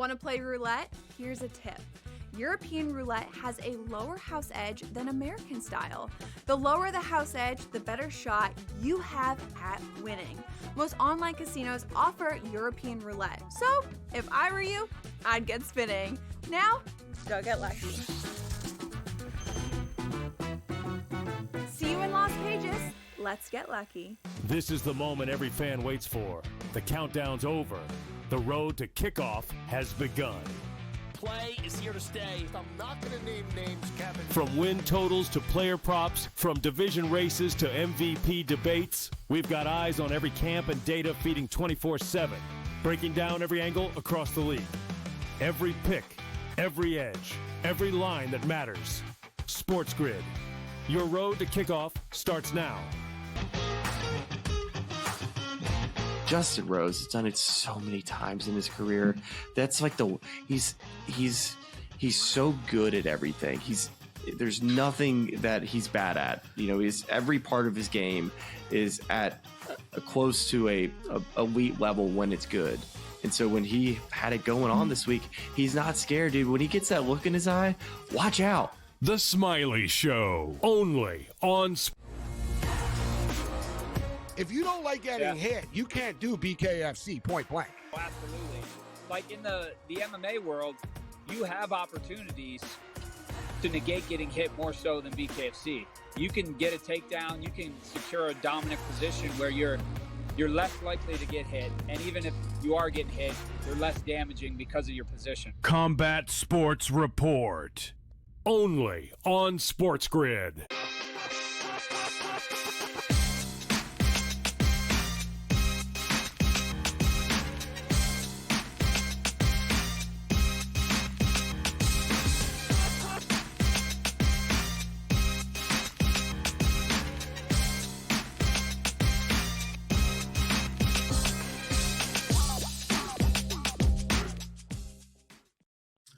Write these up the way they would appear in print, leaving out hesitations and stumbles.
Want to play roulette? Here's a tip. European roulette has a lower house edge than American style. The lower the house edge, the better shot you have at winning. Most online casinos offer European roulette. So, if I were you, I'd get spinning. Now, go get lucky. See you in Lost Pages. Let's get lucky. This is the moment every fan waits for. The countdown's over. The road to kickoff has begun. Play is here to stay. I'm not going to name names, Kevin. From win totals to player props, from division races to MVP debates, we've got eyes on every camp and data feeding 24/7, breaking down every angle across the league. Every pick, every edge, every line that matters. SportsGrid. Your road to kickoff starts now. Justin Rose has done it so many times in his career. That's like he's so good at everything. There's nothing that he's bad at. You know, every part of his game is at close to a elite level when it's good. And so when he had it going on this week, he's not scared, dude. When he gets that look in his eye, watch out. The Smiley Show, only on If you don't like getting hit, you can't do BKFC point blank. Oh, absolutely. Like in the MMA world, you have opportunities to negate getting hit more so than BKFC. You can get a takedown, you can secure a dominant position where you're less likely to get hit, and even if you are getting hit, you're less damaging because of your position. Combat Sports Report, only on SportsGrid.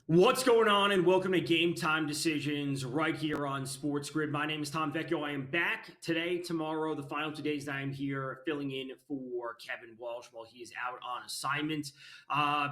What's going on, and welcome to Game Time Decisions right here on SportsGrid. My name is Tom Vecchio. I am back today, tomorrow, the final 2 days that I'm here filling in for Kevin Walsh while he is out on assignment.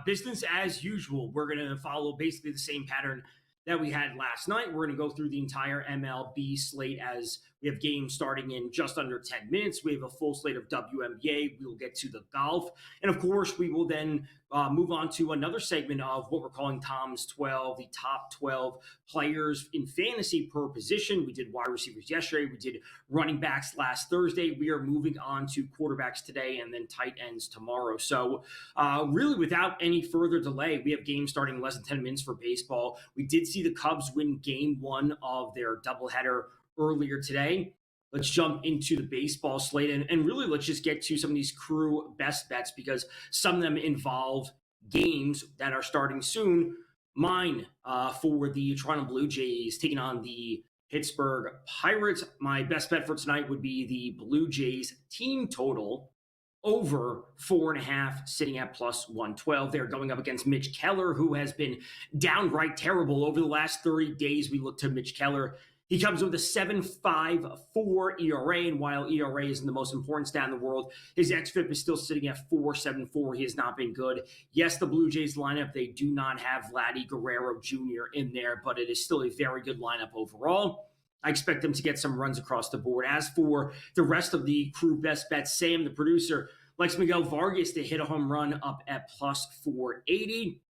Business as usual. We're going to follow basically the same pattern that we had last night. We're going to go through the entire MLB slate as we have games starting in just under 10 minutes. We have a full slate of WNBA. We will get to the golf. And of course, we will then move on to another segment of what we're calling Tom's 12, the top 12 players in fantasy per position. We did wide receivers yesterday. We did running backs last Thursday. We are moving on to quarterbacks today and then tight ends tomorrow. So really without any further delay, we have games starting in less than 10 minutes for baseball. We did see the Cubs win game one of their doubleheader earlier today. Let's jump into the baseball slate and really let's just get to some of these crew best bets because some of them involve games that are starting soon. Mine for the Toronto Blue Jays taking on the Pittsburgh Pirates. My best bet for tonight would be the Blue Jays team total over 4.5, sitting at plus 112. They're going up against Mitch Keller, who has been downright terrible over the last 30 days. We look to Mitch Keller. He comes with a 7.54 ERA, and while ERA isn't the most important stat in the world, his xFIP is still sitting at 4.74. He has not been good. Yes, the Blue Jays lineup, they do not have Vladdy Guerrero Jr. in there, but it is still a very good lineup overall. I expect them to get some runs across the board. As for the rest of the crew best bets, Sam, the producer, likes Miguel Vargas to hit a home run up at plus 480.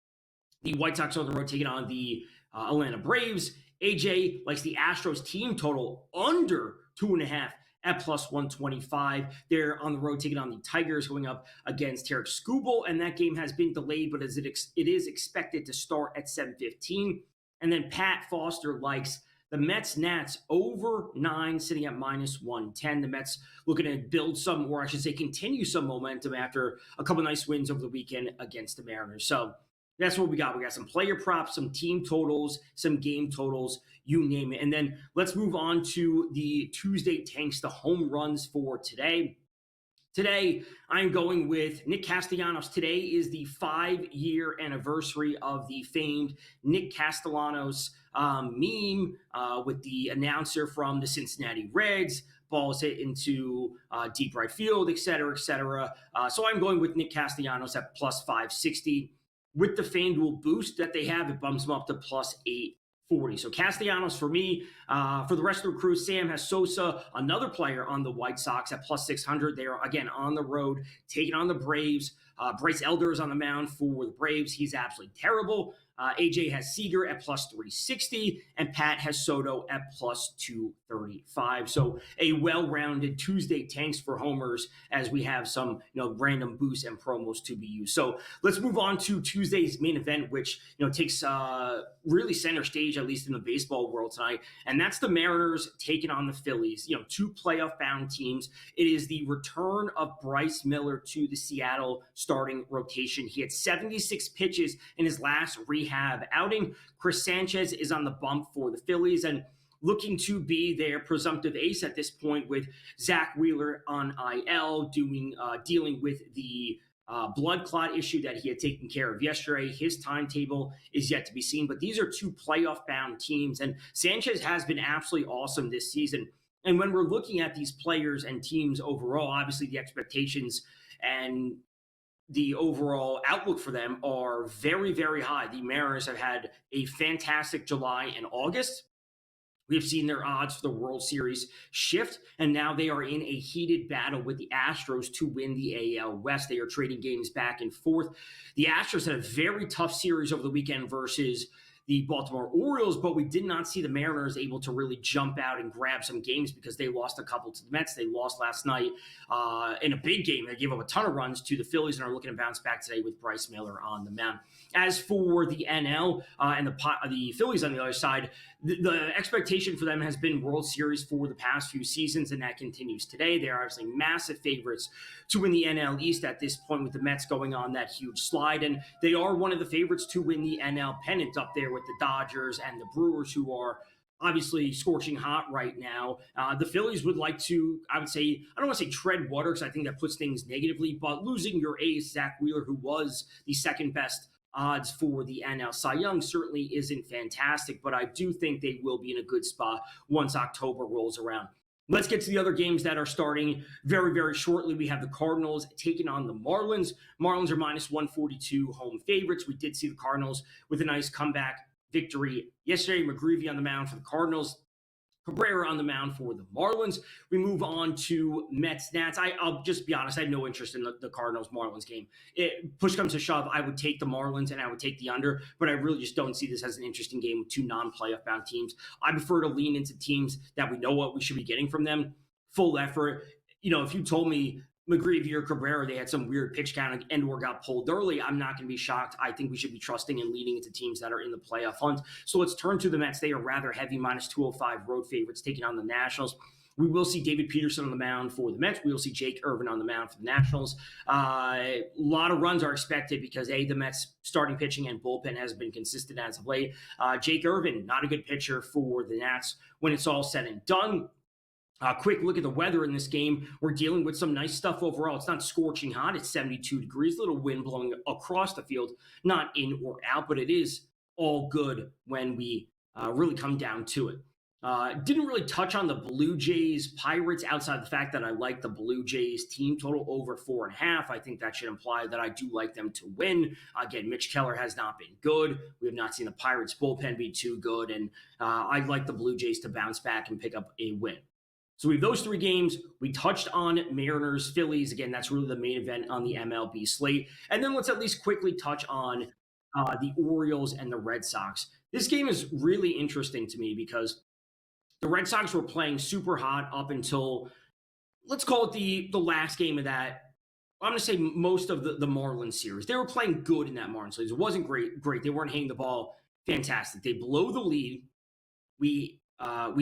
The White Sox on the road taking on the Atlanta Braves. AJ likes the Astros team total under 2.5 at plus 125. They're on the road taking on the Tigers going up against Tarek Skubal, and that game has been delayed, but as it is expected to start at 7:15. And then Pat Foster likes the Mets-Nats over 9, sitting at minus 110. The Mets looking to build some, or I should say continue some momentum after a couple nice wins over the weekend against the Mariners. So that's what we got. We got some player props, some team totals, some game totals, you name it. And then let's move on to the Tuesday tanks, the home runs for today. Today, I'm going with Nick Castellanos. Today is the 5-year anniversary of the famed Nick Castellanos meme with the announcer from the Cincinnati Reds. Balls hit into deep right field, et cetera, et cetera. So I'm going with Nick Castellanos at plus 560. with the FanDuel boost that they have, it bumps them up to plus 840. So Castellanos for me. For the rest of the crew, Sam has Sosa, another player on the White Sox at plus 600. They are, again, on the road, taking on the Braves. Bryce Elder is on the mound for the Braves. He's absolutely terrible. AJ has Seager at plus 360, and Pat has Soto at plus 235. So a well-rounded Tuesday tanks for homers as we have some random boosts and promos to be used. So let's move on to Tuesday's main event, which takes really center stage, at least in the baseball world tonight, and that's the Mariners taking on the Phillies. Two playoff-bound teams. It is the return of Bryce Miller to the Seattle starting rotation. He had 76 pitches in his last rehab outing. Chris Sanchez is on the bump for the Phillies and looking to be their presumptive ace at this point, with Zach Wheeler on IL dealing with the blood clot issue that he had taken care of yesterday. His timetable is yet to be seen, but these are two playoff-bound teams, and Sanchez has been absolutely awesome this season. And when we're looking at these players and teams overall, obviously the expectations and the overall outlook for them are very, very high. The Mariners have had a fantastic July and August. We have seen their odds for the World Series shift, and now they are in a heated battle with the Astros to win the AL West. They are trading games back and forth. The Astros had a very tough series over the weekend versus the Baltimore Orioles, but we did not see the Mariners able to really jump out and grab some games because they lost a couple to the Mets. They lost last night in a big game. They gave up a ton of runs to the Phillies and are looking to bounce back today with Bryce Miller on the mound. As for the NL and the Phillies on the other side, the expectation for them has been World Series for the past few seasons, and that continues today. They are obviously massive favorites to win the NL East at this point, with the Mets going on that huge slide, and they are one of the favorites to win the NL pennant up there with the Dodgers and the Brewers, who are obviously scorching hot right now. The Phillies would like to, I would say, I don't want to say tread water, because I think that puts things negatively, but losing your ace, Zach Wheeler, who was the second best odds for the NL Cy Young, certainly isn't fantastic, but I do think they will be in a good spot once October rolls around. Let's get to the other games that are starting very, very shortly. We have the Cardinals taking on the Marlins. Marlins are minus 142 home favorites. We did see the Cardinals with a nice comeback victory yesterday. McGreevy on the mound for the Cardinals, Cabrera on the mound for the Marlins. We move on to Mets-Nats. I'll just be honest, I had no interest in the Cardinals-Marlins game. Push comes to shove, I would take the Marlins and I would take the under, but I really just don't see this as an interesting game with two non-playoff bound teams. I prefer to lean into teams that we know what we should be getting from them. Full effort. If you told me McGreevy or Cabrera, they had some weird pitch count and or got pulled early, I'm not going to be shocked. I think we should be trusting and leading into teams that are in the playoff hunt. So let's turn to the Mets. They are rather heavy, minus 205 road favorites, taking on the Nationals. We will see David Peterson on the mound for the Mets. We will see Jake Irvin on the mound for the Nationals. A lot of runs are expected because, the Mets starting pitching and bullpen has been consistent as of late. Jake Irvin, not a good pitcher for the Nats when it's all said and done. Quick look at the weather in this game. We're dealing with some nice stuff overall. It's not scorching hot. It's 72 degrees, a little wind blowing across the field, not in or out, but it is all good when we really come down to it. Didn't really touch on the Blue Jays Pirates outside the fact that I like the Blue Jays team total over 4.5. I think that should imply that I do like them to win. Again, Mitch Keller has not been good. We have not seen the Pirates bullpen be too good, and I like the Blue Jays to bounce back and pick up a win. So we have those three games. We touched on Mariners, Phillies. Again, that's really the main event on the MLB slate. And then let's at least quickly touch on the Orioles and the Red Sox. This game is really interesting to me because the Red Sox were playing super hot up until, let's call it the last game of that. I'm going to say most of the Marlins series. They were playing good in that Marlins series. It wasn't great. They weren't hitting the ball fantastic. They blow the lead. We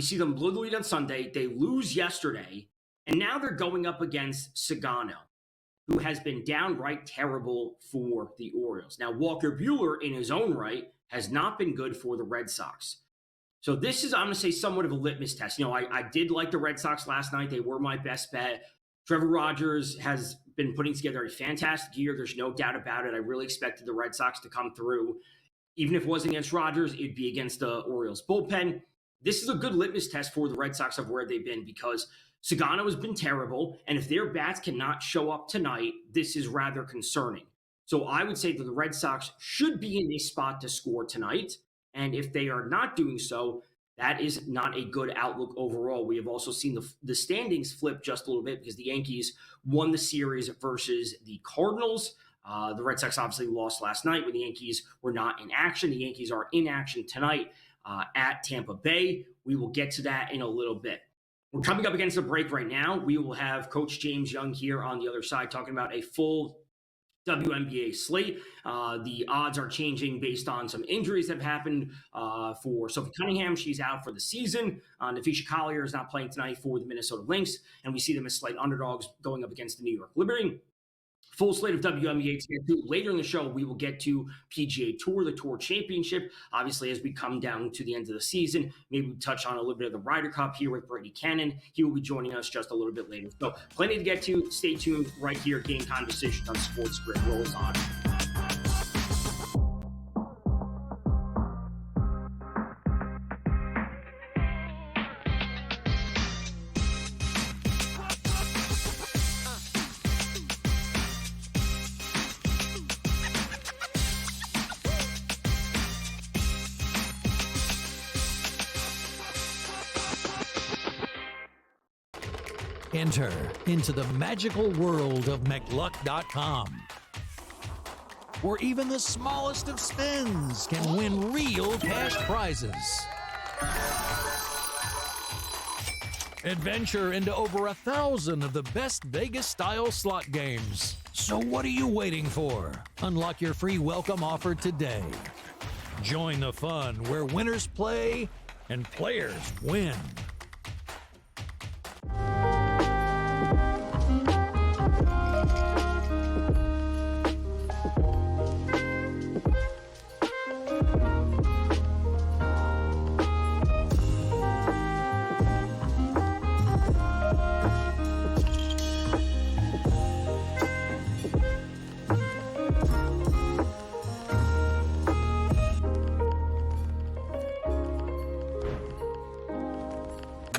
see them blow the lead on Sunday. They lose yesterday, and now they're going up against Sagano, who has been downright terrible for the Orioles. Now, Walker Buehler, in his own right, has not been good for the Red Sox. So this is, I'm going to say, somewhat of a litmus test. I did like the Red Sox last night. They were my best bet. Trevor Rogers has been putting together a fantastic year. There's no doubt about it. I really expected the Red Sox to come through. Even if it wasn't against Rogers, it'd be against the Orioles bullpen. This is a good litmus test for the Red Sox of where they've been because Sagano has been terrible, and if their bats cannot show up tonight, this is rather concerning. So I would say that the Red Sox should be in a spot to score tonight. And if they are not doing so, that is not a good outlook overall. We have also seen the standings flip just a little bit because the Yankees won the series versus the Cardinals. The Red Sox obviously lost last night when the Yankees were not in action. The Yankees are in action tonight at Tampa Bay. We will get to that in a little bit. We're coming up against a break right now. We will have Coach James Young here on the other side talking about a full WNBA slate. The odds are changing based on some injuries that have happened for Sophie Cunningham. She's out for the season. Nafisha Collier is not playing tonight for the Minnesota Lynx, and we see them as slight underdogs going up against the New York Liberty. Full slate of WNBA to get to. Later in the show, we will get to PGA Tour, the Tour Championship. Obviously, as we come down to the end of the season, maybe we touch on a little bit of the Ryder Cup here with Brady Cannon. He will be joining us just a little bit later. So plenty to get to. Stay tuned right here. Game Time Decisions on SportsGrid rolls on. Enter into the magical world of McLuck.com, where even the smallest of spins can win real cash prizes. Adventure into over 1,000 of the best Vegas-style slot games. So what are you waiting for? Unlock your free welcome offer today. Join the fun where winners play and players win.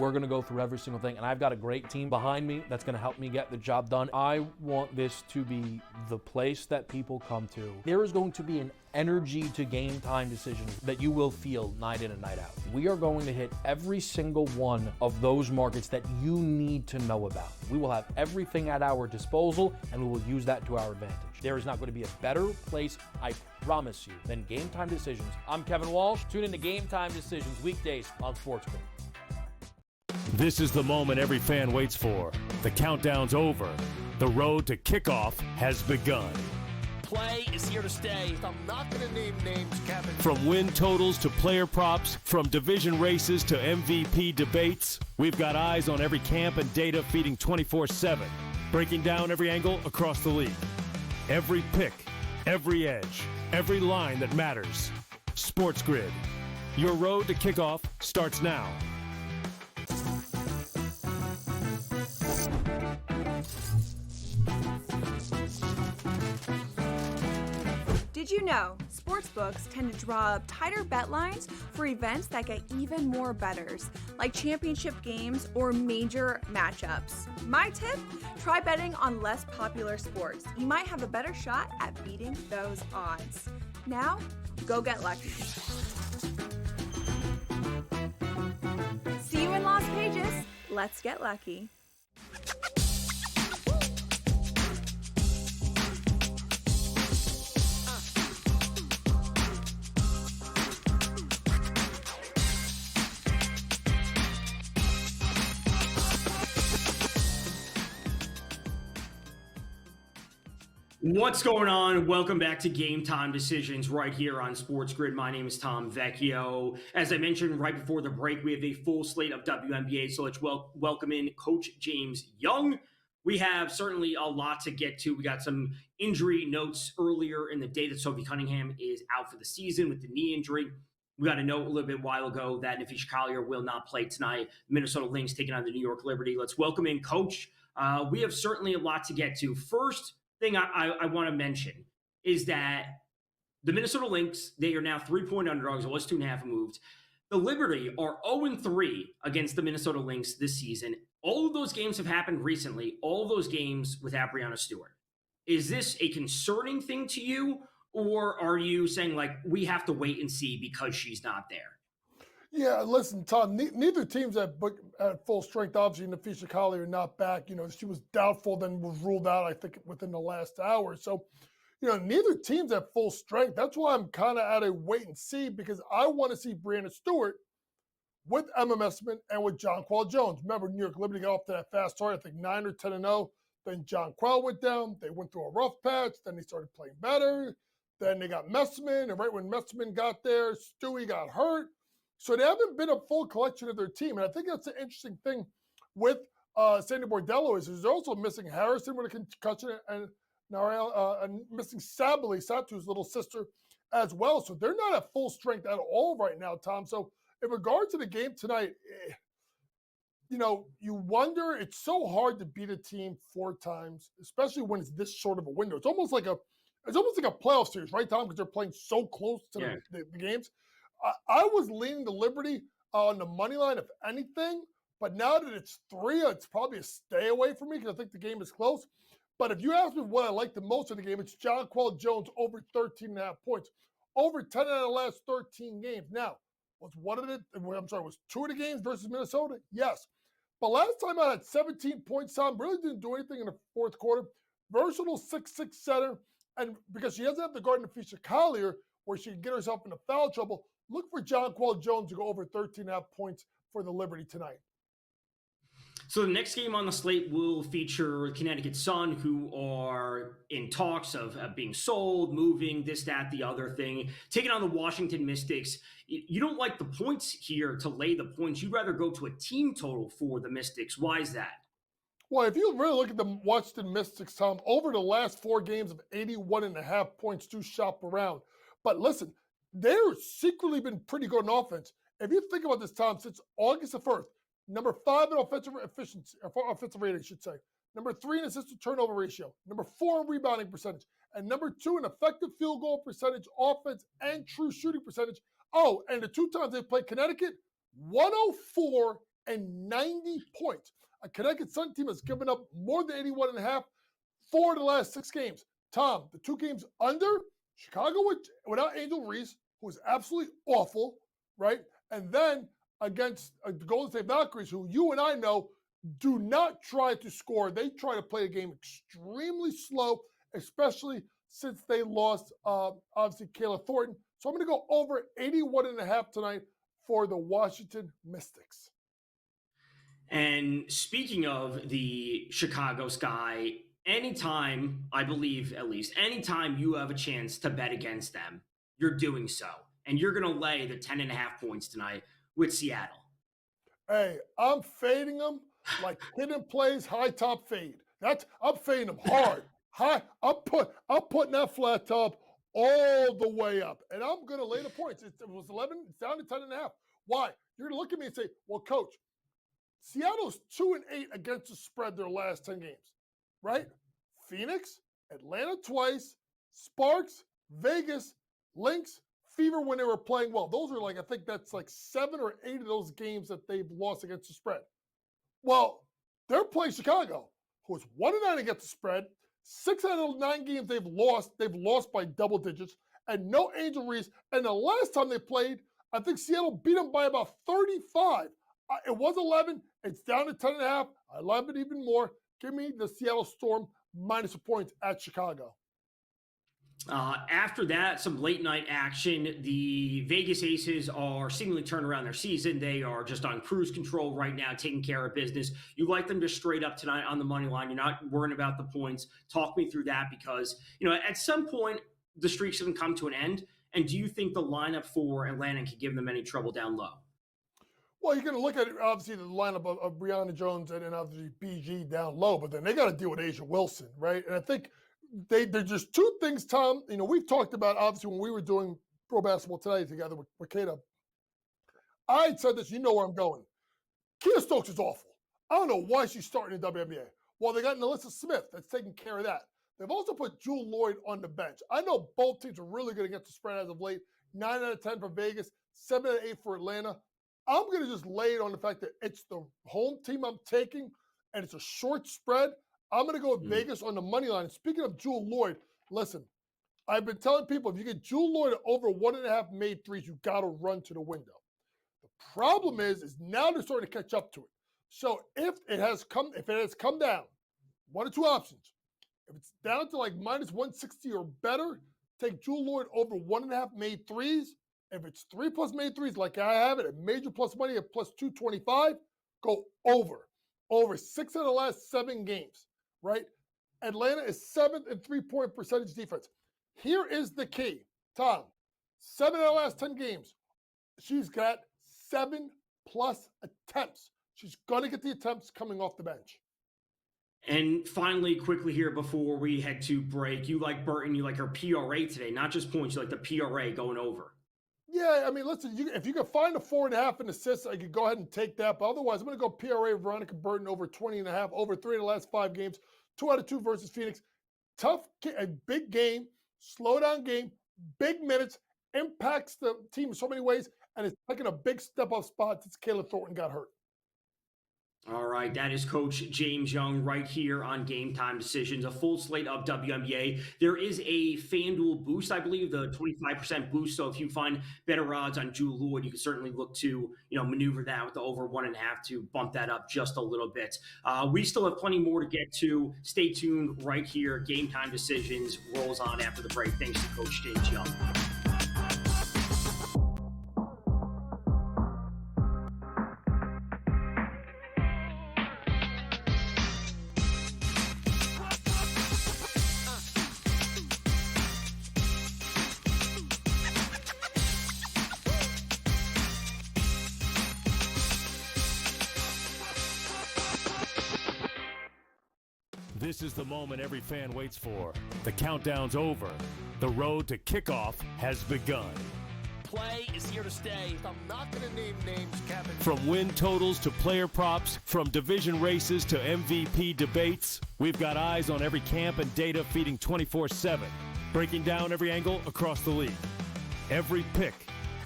We're going to go through every single thing, and I've got a great team behind me that's going to help me get the job done. I want this to be the place that people come to. There is going to be an energy to Game Time Decisions that you will feel night in and night out. We are going to hit every single one of those markets that you need to know about. We will have everything at our disposal, and we will use that to our advantage. There is not going to be a better place, I promise you, than Game Time Decisions. I'm Kevin Walsh. Tune in to Game Time Decisions weekdays on SportsGrid. This is the moment every fan waits for. The countdown's over. The road to kickoff has begun. Play is here to stay. I'm not going to name names, Kevin. From win totals to player props, from division races to MVP debates, we've got eyes on every camp and data feeding 24/7, breaking down every angle across the league. Every pick, every edge, every line that matters. SportsGrid. Your road to kickoff starts now. Did you know sportsbooks tend to draw up tighter bet lines for events that get even more bettors, like championship games or major matchups? My tip? Try betting on less popular sports. You might have a better shot at beating those odds. Now, go get lucky. See you in Las Vegas. Let's get lucky. What's going on? Welcome back to Game Time Decisions right here on SportsGrid. My name is Tom Vecchio. As I mentioned right before the break, we have a full slate of WNBA, so let's welcome in Coach James Young. We have certainly a lot to get to. We got some injury notes earlier in the day that Sophie Cunningham is out for the season with the knee injury. We got a note a little bit while ago that Nafisha Collier will not play tonight. Minnesota Lynx taking on the New York Liberty. Let's welcome in Coach. We have certainly a lot to get to. First thing I want to mention is that the Minnesota Lynx, they are now 3-point underdogs. It was 2.5 moved. The Liberty are 0-3 against the Minnesota Lynx this season. All of those games have happened recently. All of those games without Breanna Stewart. Is this a concerning thing to you? Or are you saying, like, we have to wait and see because she's not there? Yeah, listen, Tom. Neither team's at full strength. Obviously, Nafisha Collier not back. She was doubtful, then was ruled out. I think within the last hour. So, neither team's at full strength. That's why I'm kind of at a wait and see because I want to see Brianna Stewart with Emma Messman and with John Quell Jones. Remember, New York Liberty got off to that fast start. I think 9 or 10-0. Then John Quell went down. They went through a rough patch. Then they started playing better. Then they got Messman, and right when Messman got there, Stewie got hurt. So they haven't been a full collection of their team. And I think that's an interesting thing with Sandy Bordello is they're also missing Harrison with a concussion and missing Satu's little sister as well. So they're not at full strength at all right now, Tom. So in regard to the game tonight, you wonder, it's so hard to beat a team 4 times, especially when it's this short of a window. It's almost like a playoff series, right, Tom? Because they're playing so close to the games. I was leaning to Liberty on the money line, if anything. But now that it's 3, it's probably a stay away from me because I think the game is close. But if you ask me what I like the most in the game, it's John Quell Jones over 13.5 points. Over 10 out of the last 13 games. Now, was 2 of the games versus Minnesota? Yes. But last time I had 17 points, Tom really didn't do anything in the fourth quarter. Versatile 6'6" center. And because she doesn't have the guard Nafisha Collier, where she can get herself into foul trouble, look for John Quell Jones to go over 13.5 points for the Liberty tonight. So the next game on the slate will feature Connecticut Sun, who are in talks of being sold, moving, this, that, the other thing, taking on the Washington Mystics. You don't like the points here to lay the points. You'd rather go to a team total for the Mystics. Why is that? Well, if you really look at the Washington Mystics, Tom, over the last 4 games of 81.5 points do shop around. But listen, they've secretly been pretty good on offense. If you think about this, Tom, since August the 1st, number 5 in offensive efficiency, offensive rating, I should say. Number 3 in assist to turnover ratio. Number 4 in rebounding percentage. And number 2 in effective field goal percentage, offense, and true shooting percentage. Oh, and the 2 times they played Connecticut, 104 and 90 points. A Connecticut Sun team has given up more than 81.5 4 of the last 6 games. Tom, the 2 games under, Chicago without Angel Reese, who was absolutely awful, right? And then against the Golden State Valkyries, who you and I know do not try to score. They try to play a game extremely slow, especially since they lost, obviously, Kayla Thornton. So I'm going to go over 81.5 tonight for the Washington Mystics. And speaking of the Chicago Sky, anytime, I believe at least, anytime you have a chance to bet against them, you're doing so. And you're going to lay the 10.5 points tonight with Seattle. Hey, I'm fading them like hidden plays, high top fade. I'm fading them hard. I'm putting that flat top all the way up. And I'm going to lay the points. It was 11, it's down to 10.5. Why? You're going to look at me and say, well, coach, Seattle's 2-8 against the spread their last 10 games, right? Phoenix, Atlanta twice, Sparks, Vegas, Lynx, Fever when they were playing well. Those are I think that's 7 or 8 of those games that they've lost against the spread. Well, they're playing Chicago, who is 1-9 against the spread. 6 out of 9 games they've lost by double digits, and no Angel Reese. And the last time they played, I think Seattle beat them by about 35. It was 11. It's down to 10.5. I love it even more. Give me the Seattle Storm minus a point at Chicago. After that, some late night action. The Vegas Aces are seemingly turning around their season. They are just on cruise control right now, taking care of business. You like them to straight up tonight on the money line. You're not worrying about the points. Talk me through that because, at some point, the streak's going to come to an end. And do you think the lineup for Atlanta can give them any trouble down low? Well, you're going to look at, obviously, the lineup of Brianna Jones and then obviously BG down low, but then they got to deal with Asia Wilson, right? And I think there's just 2 things, Tom. We've talked about, obviously, when we were doing Pro Basketball Today together with Kata. I had said this, you know where I'm going. Kia Stokes is awful. I don't know why she's starting in WNBA. Well, they got Nalissa Smith that's taking care of that. They've also put Jewel Lloyd on the bench. I know both teams are really good against the spread as of late. 9 out of 10 for Vegas, 7 out of 8 for Atlanta. I'm going to just lay it on the fact that it's the home team I'm taking, and it's a short spread. I'm going to go with Vegas on the money line. Speaking of Jewel Lloyd, listen, I've been telling people if you get Jewel Lloyd over 1.5 made threes, you got to run to the window. The problem is now they're starting to catch up to it. So if it has come down, one or two options. If it's down to like minus 160 or better, take Jewel Lloyd over 1.5 made threes. If it's 3+ made threes, like I have it, at major plus money at plus 225, go over. Over 6 of the last 7 games, right? Atlanta is 7th in 3-point percentage defense. Here is the key, Tom. 7 of the last 10 games, she's got 7+ attempts. She's going to get the attempts coming off the bench. And finally, quickly here before we head to break, you like Burton, you like her PRA today, not just points, you like the PRA going over. Yeah, I mean, listen, if you can find a 4.5 in assists, I could go ahead and take that. But otherwise, I'm going to go PRA Veronica Burton over 20.5, over 3 of the last 5 games, 2 out of 2 versus Phoenix. Tough, a big game, slow down game, big minutes, impacts the team in so many ways, and it's taking a big step up spot since Kayla Thornton got hurt. All right, that is Coach James Young right here on Game Time Decisions, a full slate of WNBA. There is a FanDuel boost, I believe, the 25% boost. So if you find better odds on Jewel Lloyd, you can certainly look to, maneuver that with the over 1.5 to bump that up just a little bit. We still have plenty more to get to. Stay tuned right here. Game Time Decisions rolls on after the break. Thanks to Coach James Young. This is the moment every fan waits for. The countdown's over. The road to kickoff has begun. Play is here to stay. I'm not going to name names, Kevin. From win totals to player props, from division races to MVP debates, we've got eyes on every camp and data feeding 24/7, breaking down every angle across the league. Every pick,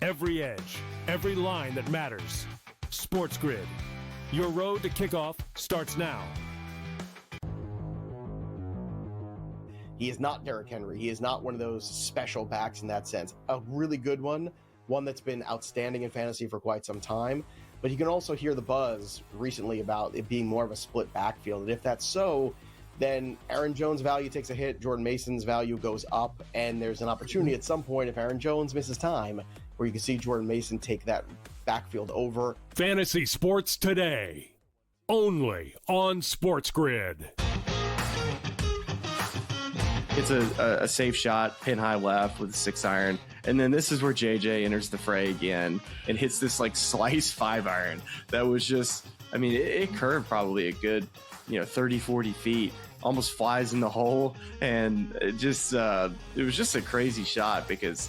every edge, every line that matters. SportsGrid. Your road to kickoff starts now. He is not Derrick Henry. He is not one of those special backs in that sense. A really good one that's been outstanding in fantasy for quite some time. But you can also hear the buzz recently about it being more of a split backfield. And if that's so, then Aaron Jones' value takes a hit, Jordan Mason's value goes up, and there's an opportunity at some point if Aaron Jones misses time where you can see Jordan Mason take that backfield over. Fantasy sports today, only on SportsGrid. It's a safe shot, pin high left with a 6-iron. And then this is where JJ enters the fray again and hits this like slice 5-iron. That was just, it curved probably a good, 30, 40 feet, almost flies in the hole. And it was just a crazy shot because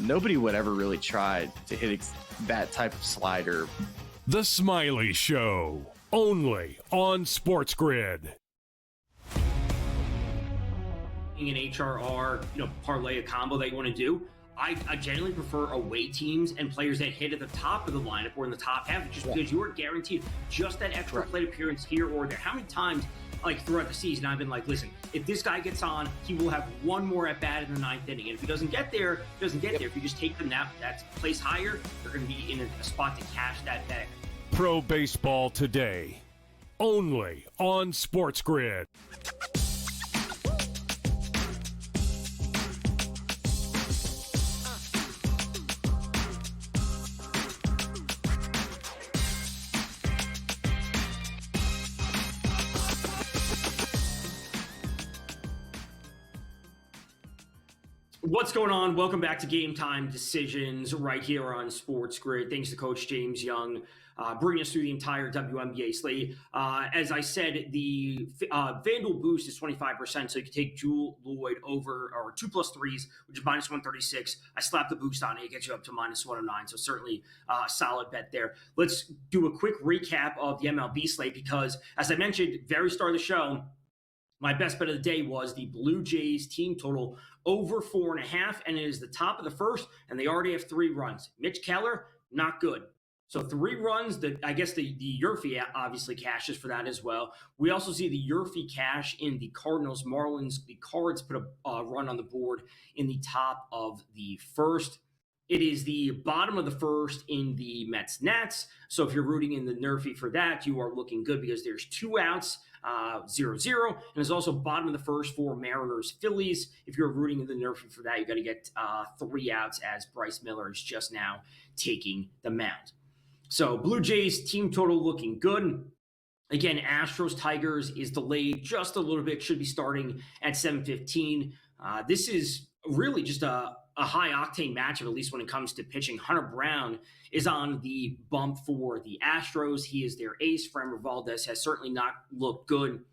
nobody would ever really try to hit that type of slider. The Smiley Show, only on SportsGrid. An HRR, parlay a combo that you want to do. I generally prefer away teams and players that hit at the top of the lineup or in the top half, just because you are guaranteed just that extra plate appearance here or there. How many times, throughout the season, I've been like, listen, if this guy gets on, he will have one more at bat in the 9th inning. And if he doesn't get there, there. If you just take them that's placed higher, they're going to be in a spot to cash that bag. Pro baseball today, only on SportsGrid. What's going on? Welcome back to Game Time Decisions right here on SportsGrid. Thanks to Coach James Young, bringing us through the entire WNBA slate. As I said, the FanDuel boost is 25%, so you can take Jewel Lloyd over, or 2+3s, which is minus 136. I slapped the boost on it. It gets you up to minus 109, so certainly a solid bet there. Let's do a quick recap of the MLB slate because, as I mentioned, very start of the show, my best bet of the day was the Blue Jays team total over 4.5, and it is the top of the first, and they already have 3 runs. Mitch Keller, not good. So 3 runs, I guess the Yurfie obviously cashes for that as well. We also see the Yurfie cash in the Cardinals Marlins. The Cards put a run on the board in the top of the first. It is the bottom of the first in the Mets Nats. So if you're rooting in the Nerfie for that, you are looking good because there's 2 outs, 0-0. And there's also bottom of the first for Mariners Phillies. If you're rooting in the Nerfie for that, you got to get 3 outs as Bryce Miller is just now taking the mound. So Blue Jays team total looking good. Again, Astros Tigers is delayed just a little bit. Should be starting at 7:15. This is really just a high octane matchup, at least when it comes to pitching. Hunter Brown is on the bump for the Astros. He is their ace. Framber Valdez has certainly not looked good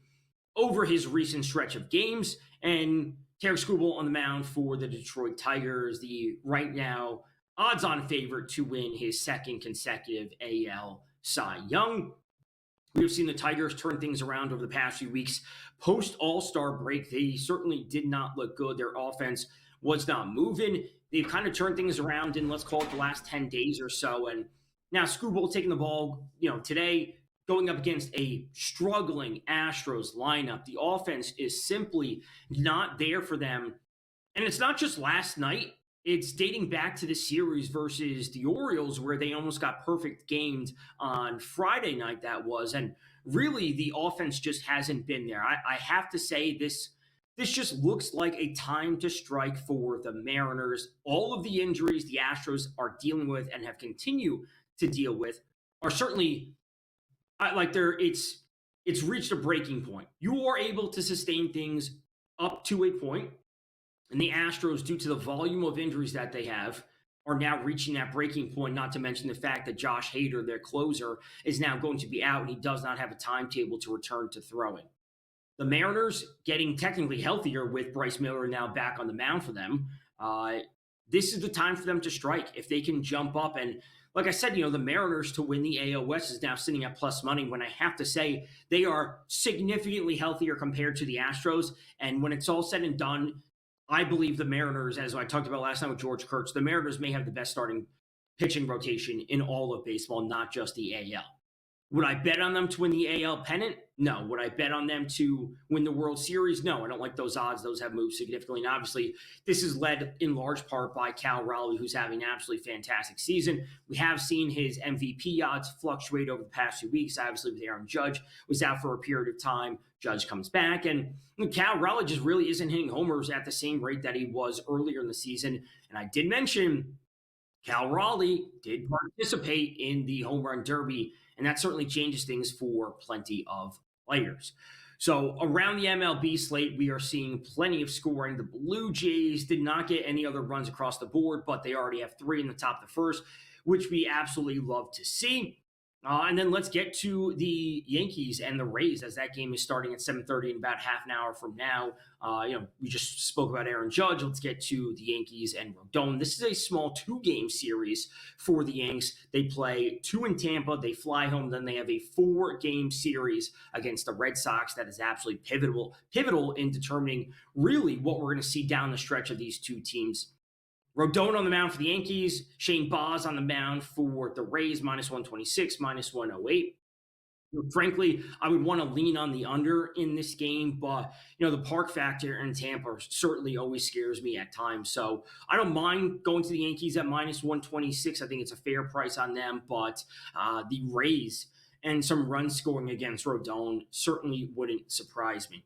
over his recent stretch of games. And Tarik Skubal on the mound for the Detroit Tigers, the right now odds-on favorite to win his second consecutive AL Cy Young. We've seen the Tigers turn things around over the past few weeks. Post All-Star break, they certainly did not look good. Their offense was not moving. They've kind of turned things around in, let's call it, the last 10 days or so. And now Skubal taking the ball, today, going up against a struggling Astros lineup. The offense is simply not there for them. And it's not just last night. It's dating back to the series versus the Orioles, where they almost got perfect gamed on Friday night, that was. And really, the offense just hasn't been there. I have to say this just looks like a time to strike for the Mariners. All of the injuries the Astros are dealing with and have continued to deal with are certainly it's reached a breaking point. You are able to sustain things up to a point, and the Astros, due to the volume of injuries that they have, are now reaching that breaking point, not to mention the fact that Josh Hader, their closer, is now going to be out, and he does not have a timetable to return to throwing. The Mariners getting technically healthier with Bryce Miller now back on the mound for them. This is the time for them to strike. If they can jump up, and like I said, the Mariners to win the AL West is now sitting at plus money, when I have to say they are significantly healthier compared to the Astros. And when it's all said and done, I believe the Mariners, as I talked about last night with George Kurtz, the Mariners may have the best starting pitching rotation in all of baseball, not just the AL. Would I bet on them to win the AL pennant? No. Would I bet on them to win the World Series? No. I don't like those odds. Those have moved significantly. And obviously, this is led in large part by Cal Raleigh, who's having an absolutely fantastic season. We have seen his MVP odds fluctuate over the past few weeks. Obviously, with Aaron Judge was out for a period of time. Judge comes back, and Cal Raleigh just really isn't hitting homers at the same rate that he was earlier in the season. And I did mention Cal Raleigh did participate in the home run derby, and that certainly changes things for plenty of players. So around the MLB slate, we are seeing plenty of scoring. The Blue Jays did not get any other runs across the board, but they already have 3 in the top of the first, which we absolutely love to see. And then let's get to the Yankees and the Rays, as that game is starting at 7:30 in about half an hour from now. We just spoke about Aaron Judge. Let's get to the Yankees and Rodon. This is a small 2-game series for the Yanks. They play 2 in Tampa. They fly home. Then they have a 4-game series against the Red Sox that is absolutely pivotal in determining really what we're going to see down the stretch of these two teams. Rodon on the mound for the Yankees. Shane Baz on the mound for the Rays, -126, -108. Frankly, I would want to lean on the under in this game, but the park factor in Tampa certainly always scares me at times. So I don't mind going to the Yankees at -126. I think it's a fair price on them, but the Rays and some run scoring against Rodon certainly wouldn't surprise me.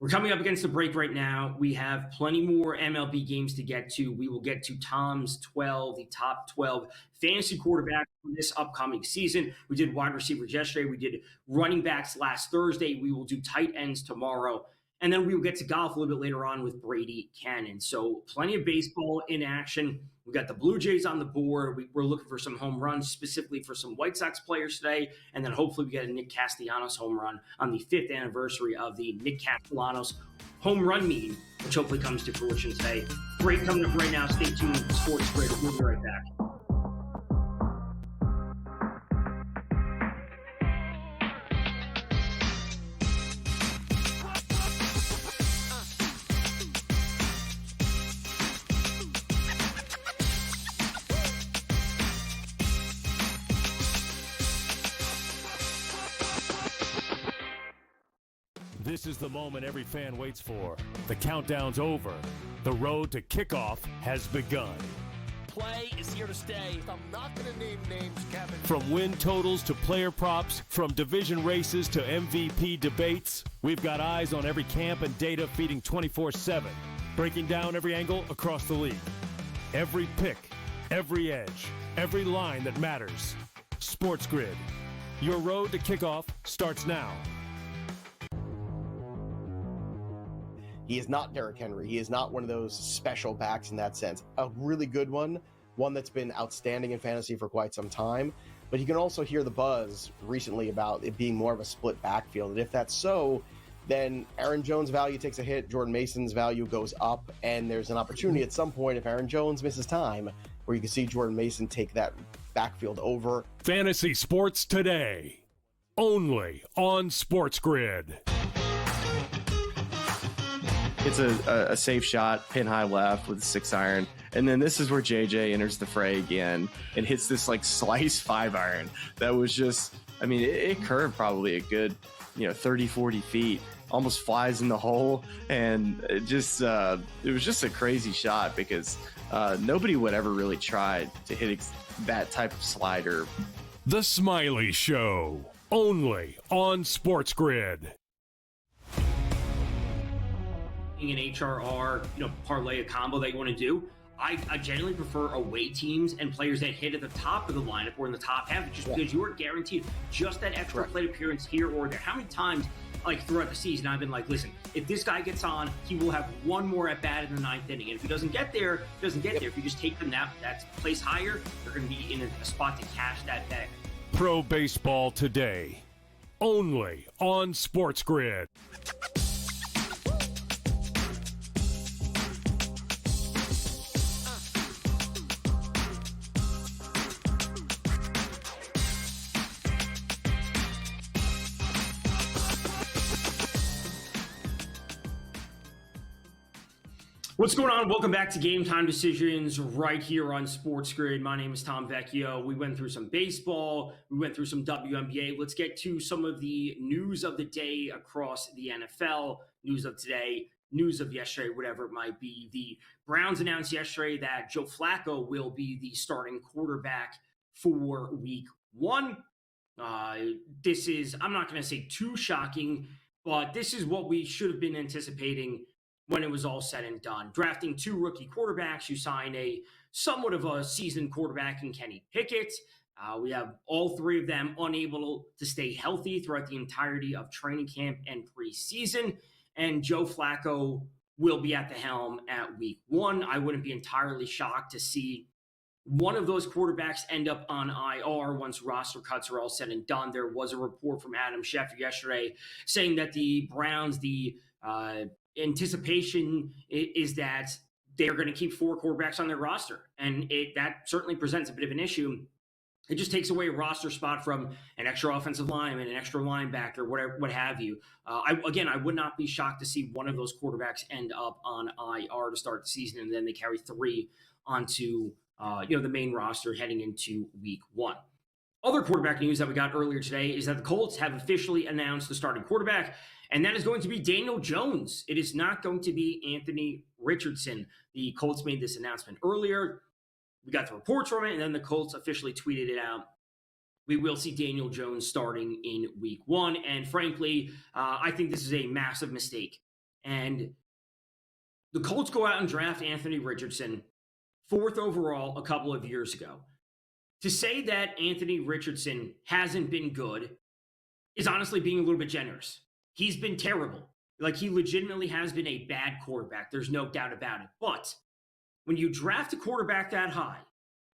We're coming up against the break right now. We have plenty more MLB games to get to. We will get to Tom's 12, the top 12 fantasy quarterbacks for this upcoming season. We did wide receivers yesterday. We did running backs last Thursday. We will do tight ends tomorrow. And then we will get to golf a little bit later on with Brady Cannon. So plenty of baseball in action. We've got the Blue Jays on the board. We're looking for some home runs, specifically for some White Sox players today. And then hopefully we get a Nick Castellanos home run on the 5th anniversary of the Nick Castellanos home run meeting, which hopefully comes to fruition today. Great coming up right now. Stay tuned to SportsGrid. We'll be right back. This is the moment every fan waits for. The countdown's over. The road to kickoff has begun. Play is here to stay. I'm not going to name names, Kevin. From win totals to player props, from division races to MVP debates, we've got eyes on every camp and data feeding 24/7, breaking down every angle across the league. Every pick, every edge, every line that matters. SportsGrid. Your road to kickoff starts now. He is not Derrick Henry. He is not one of those special backs in that sense. A really good one that's been outstanding in fantasy for quite some time. But you can also hear the buzz recently about it being more of a split backfield. And if that's so, then Aaron Jones' value takes a hit, Jordan Mason's value goes up, and there's an opportunity at some point if Aaron Jones misses time where you can see Jordan Mason take that backfield over. Fantasy sports today, only on SportsGrid. It's a safe shot, pin high left with a 6-iron. And then this is where JJ enters the fray again and hits this like slice 5-iron. That was just, I mean, it curved probably a good, 30, 40 feet, almost flies in the hole. And it was just a crazy shot because nobody would ever really try to hit that type of slider. The Smiley Show, only on SportsGrid. An HRR, parlay a combo that you want to do. I generally prefer away teams and players that hit at the top of the lineup or in the top half, just because you are guaranteed just that extra plate appearance here or there. How many times, throughout the season, I've been like, listen, if this guy gets on, he will have one more at bat in the 9th inning. And if he doesn't get there, he doesn't get there. If you just take them that place higher, they're going to be in a spot to cash that bag. Pro Baseball Today, only on SportsGrid. What's going on? Welcome back to Game Time Decisions right here on SportsGrid. My name is Tom Vecchio. We went through some baseball. We went through some WNBA. Let's get to some of the news of the day across the NFL, news of today, news of yesterday, whatever it might be. The Browns announced yesterday that Joe Flacco will be the starting quarterback for Week 1. This is, I'm not going to say too shocking, but this is what we should have been anticipating when it was all said and done. Drafting 2 rookie quarterbacks, you sign a somewhat of a seasoned quarterback in Kenny Pickett. We have all 3 of them unable to stay healthy throughout the entirety of training camp and preseason. And Joe Flacco will be at the helm at Week 1. I wouldn't be entirely shocked to see one of those quarterbacks end up on IR once roster cuts are all said and done. There was a report from Adam Schefter yesterday saying that the Browns, anticipation is that they're going to keep 4 quarterbacks on their roster. And that certainly presents a bit of an issue. It just takes away a roster spot from an extra offensive lineman, an extra linebacker, whatever, what have you. I would not be shocked to see one of those quarterbacks end up on IR to start the season, and then they carry 3 onto the main roster heading into Week 1. Other quarterback news that we got earlier today is that the Colts have officially announced the starting quarterback, and that is going to be Daniel Jones. It is not going to be Anthony Richardson. The Colts made this announcement earlier. We got the reports from it, and then the Colts officially tweeted it out. We will see Daniel Jones starting in Week 1, and frankly, I think this is a massive mistake. And the Colts go out and draft Anthony Richardson, 4th overall a couple of years ago. To say that Anthony Richardson hasn't been good is honestly being a little bit generous. He's been terrible. He legitimately has been a bad quarterback. There's no doubt about it. But when you draft a quarterback that high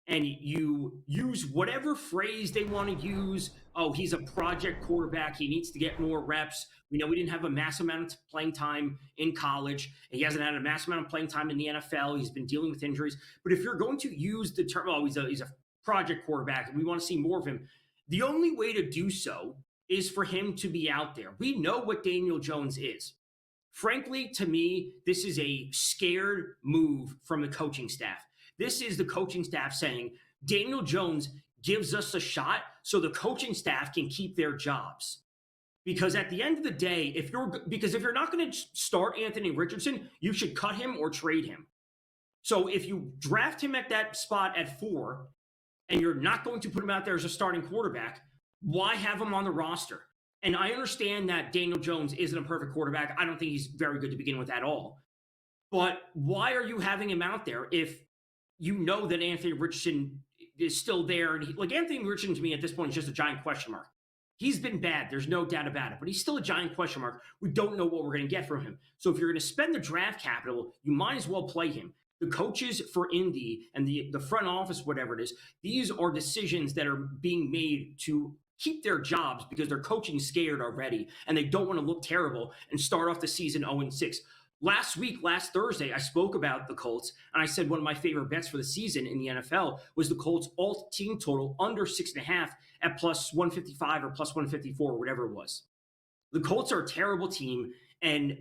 and you use whatever phrase they want to use, oh, he's a project quarterback, he needs to get more reps. We know he didn't have a massive amount of playing time in college. He hasn't had a massive amount of playing time in the NFL. He's been dealing with injuries. But if you're going to use the term, oh, he's a project quarterback and we want to see more of him, the only way to do so is for him to be out there. We know what Daniel Jones is. Frankly, to me, this is a scared move from the coaching staff. This is the coaching staff saying, Daniel Jones gives us a shot so the coaching staff can keep their jobs. Because at the end of the day, if you're not going to start Anthony Richardson, you should cut him or trade him. So if you draft him at that spot at 4 and you're not going to put him out there as a starting quarterback, why have him on the roster? And I understand that Daniel Jones isn't a perfect quarterback. I don't think he's very good to begin with at all. But why are you having him out there if you know that Anthony Richardson is still there? And Anthony Richardson to me at this point is just a giant question mark. He's been bad. There's no doubt about it. But he's still a giant question mark. We don't know what we're going to get from him. So if you're going to spend the draft capital, you might as well play him. The coaches for Indy and the front office, whatever it is, these are decisions that are being made to keep their jobs because they're coaching scared already, and they don't want to look terrible and start off the season 0-6. Last Thursday, I spoke about the Colts, and I said one of my favorite bets for the season in the NFL was the Colts alt team total under 6.5 at plus 155 or plus 154, whatever it was. The Colts are a terrible team, and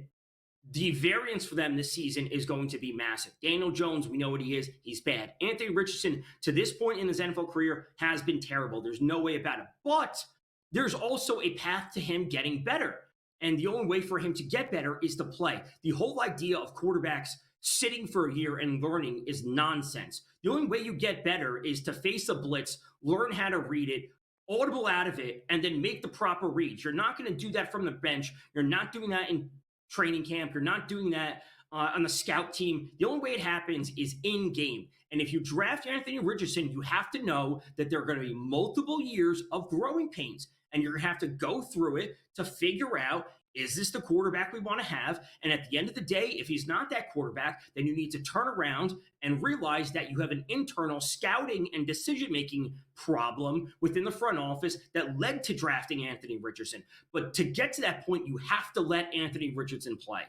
the variance for them this season is going to be massive. Daniel Jones, we know what he is. He's bad. Anthony Richardson, to this point in his NFL career, has been terrible. There's no way about it. But there's also a path to him getting better. And the only way for him to get better is to play. The whole idea of quarterbacks sitting for a year and learning is nonsense. The only way you get better is to face a blitz, learn how to read it, audible out of it, and then make the proper reads. You're not going to do that from the bench. You're not doing that in training camp. You're not doing that on the scout team. The only way it happens is in game. And if you draft Anthony Richardson, you have to know that there are going to be multiple years of growing pains, and you're going to have to go through it to figure out, is this the quarterback we want to have? And at the end of the day, if he's not that quarterback, then you need to turn around and realize that you have an internal scouting and decision-making problem within the front office that led to drafting Anthony Richardson. But to get to that point, you have to let Anthony Richardson play.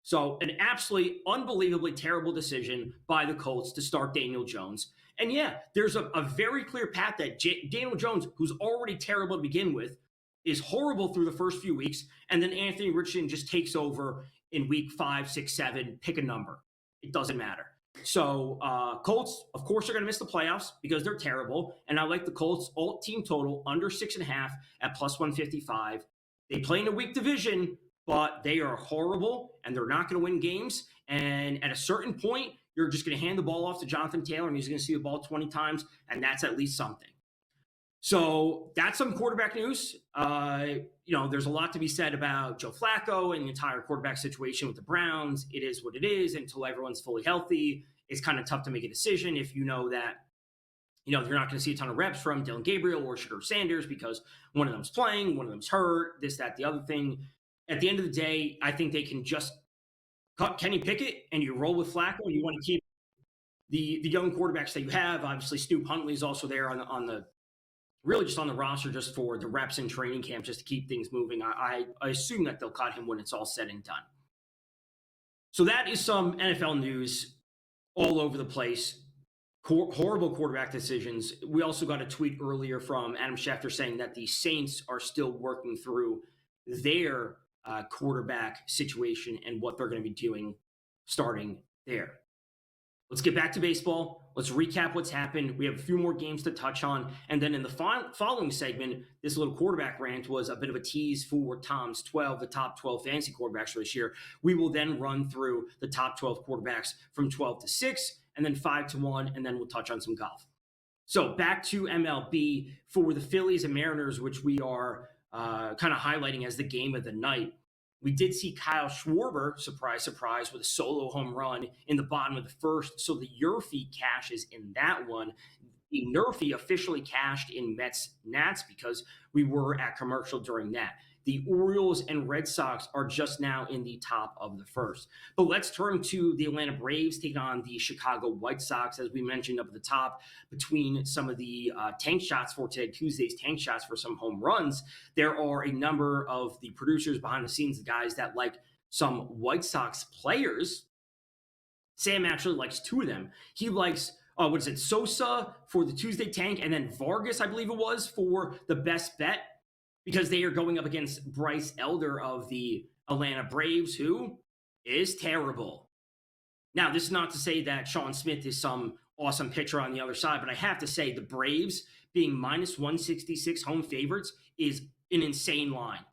So an absolutely unbelievably terrible decision by the Colts to start Daniel Jones. And yeah, there's a very clear path that Daniel Jones, who's already terrible to begin with, is horrible through the first few weeks, and then Anthony Richardson just takes over in week 5, 6, 7, pick a number. It doesn't matter. So Colts, of course, are going to miss the playoffs because they're terrible, and I like the Colts alt team total under 6.5 at plus 155. They play in a weak division, but they are horrible, and they're not going to win games, and at a certain point, you're just going to hand the ball off to Jonathan Taylor, and he's going to see the ball 20 times, and that's at least something. So that's some quarterback news. There's a lot to be said about Joe Flacco and the entire quarterback situation with the Browns. It is what it is until everyone's fully healthy. It's kind of tough to make a decision if you know that, you're not going to see a ton of reps from Dylan Gabriel or Shedeur Sanders because one of them's playing, one of them's hurt, this, that, the other thing. At the end of the day, I think they can just cut Kenny Pickett and you roll with Flacco, and you want to keep the young quarterbacks that you have. Obviously, Stu Huntley's also there on the really just on the roster just for the reps in training camp, just to keep things moving. I assume that they'll cut him when it's all said and done. So that is some NFL news all over the place. Horrible quarterback decisions. We also got a tweet earlier from Adam Schefter saying that the Saints are still working through their quarterback situation and what they're going to be doing starting there. Let's get back to baseball. Let's recap what's happened. We have a few more games to touch on. And then in the following segment, this little quarterback rant was a bit of a tease for Tom's the top 12 fantasy quarterbacks for this year. We will then run through the top 12 quarterbacks from 12 to 6, and then 5 to 1, and then we'll touch on some golf. So back to MLB for the Phillies and Mariners, which we are kind of highlighting as the game of the night. We did see Kyle Schwarber, surprise, surprise, with a solo home run in the bottom of the first. So the Yerfie cashes in that one. The Nerfie officially cashed in Mets-Nats because we were at commercial during that. The Orioles and Red Sox are just now in the top of the first. But let's turn to the Atlanta Braves taking on the Chicago White Sox, as we mentioned up at the top. Between some of the tank shots for today, Tuesday's tank shots for some home runs, there are a number of the producers behind the scenes, the guys that like some White Sox players. Sam actually likes 2 of them. He likes Sosa for the Tuesday tank, and then Vargas, I believe it was, for the best bet, because they are going up against Bryce Elder of the Atlanta Braves, who is terrible. Now, this is not to say that Sean Smith is some awesome pitcher on the other side, but I have to say the Braves being minus 166 home favorites is an insane line.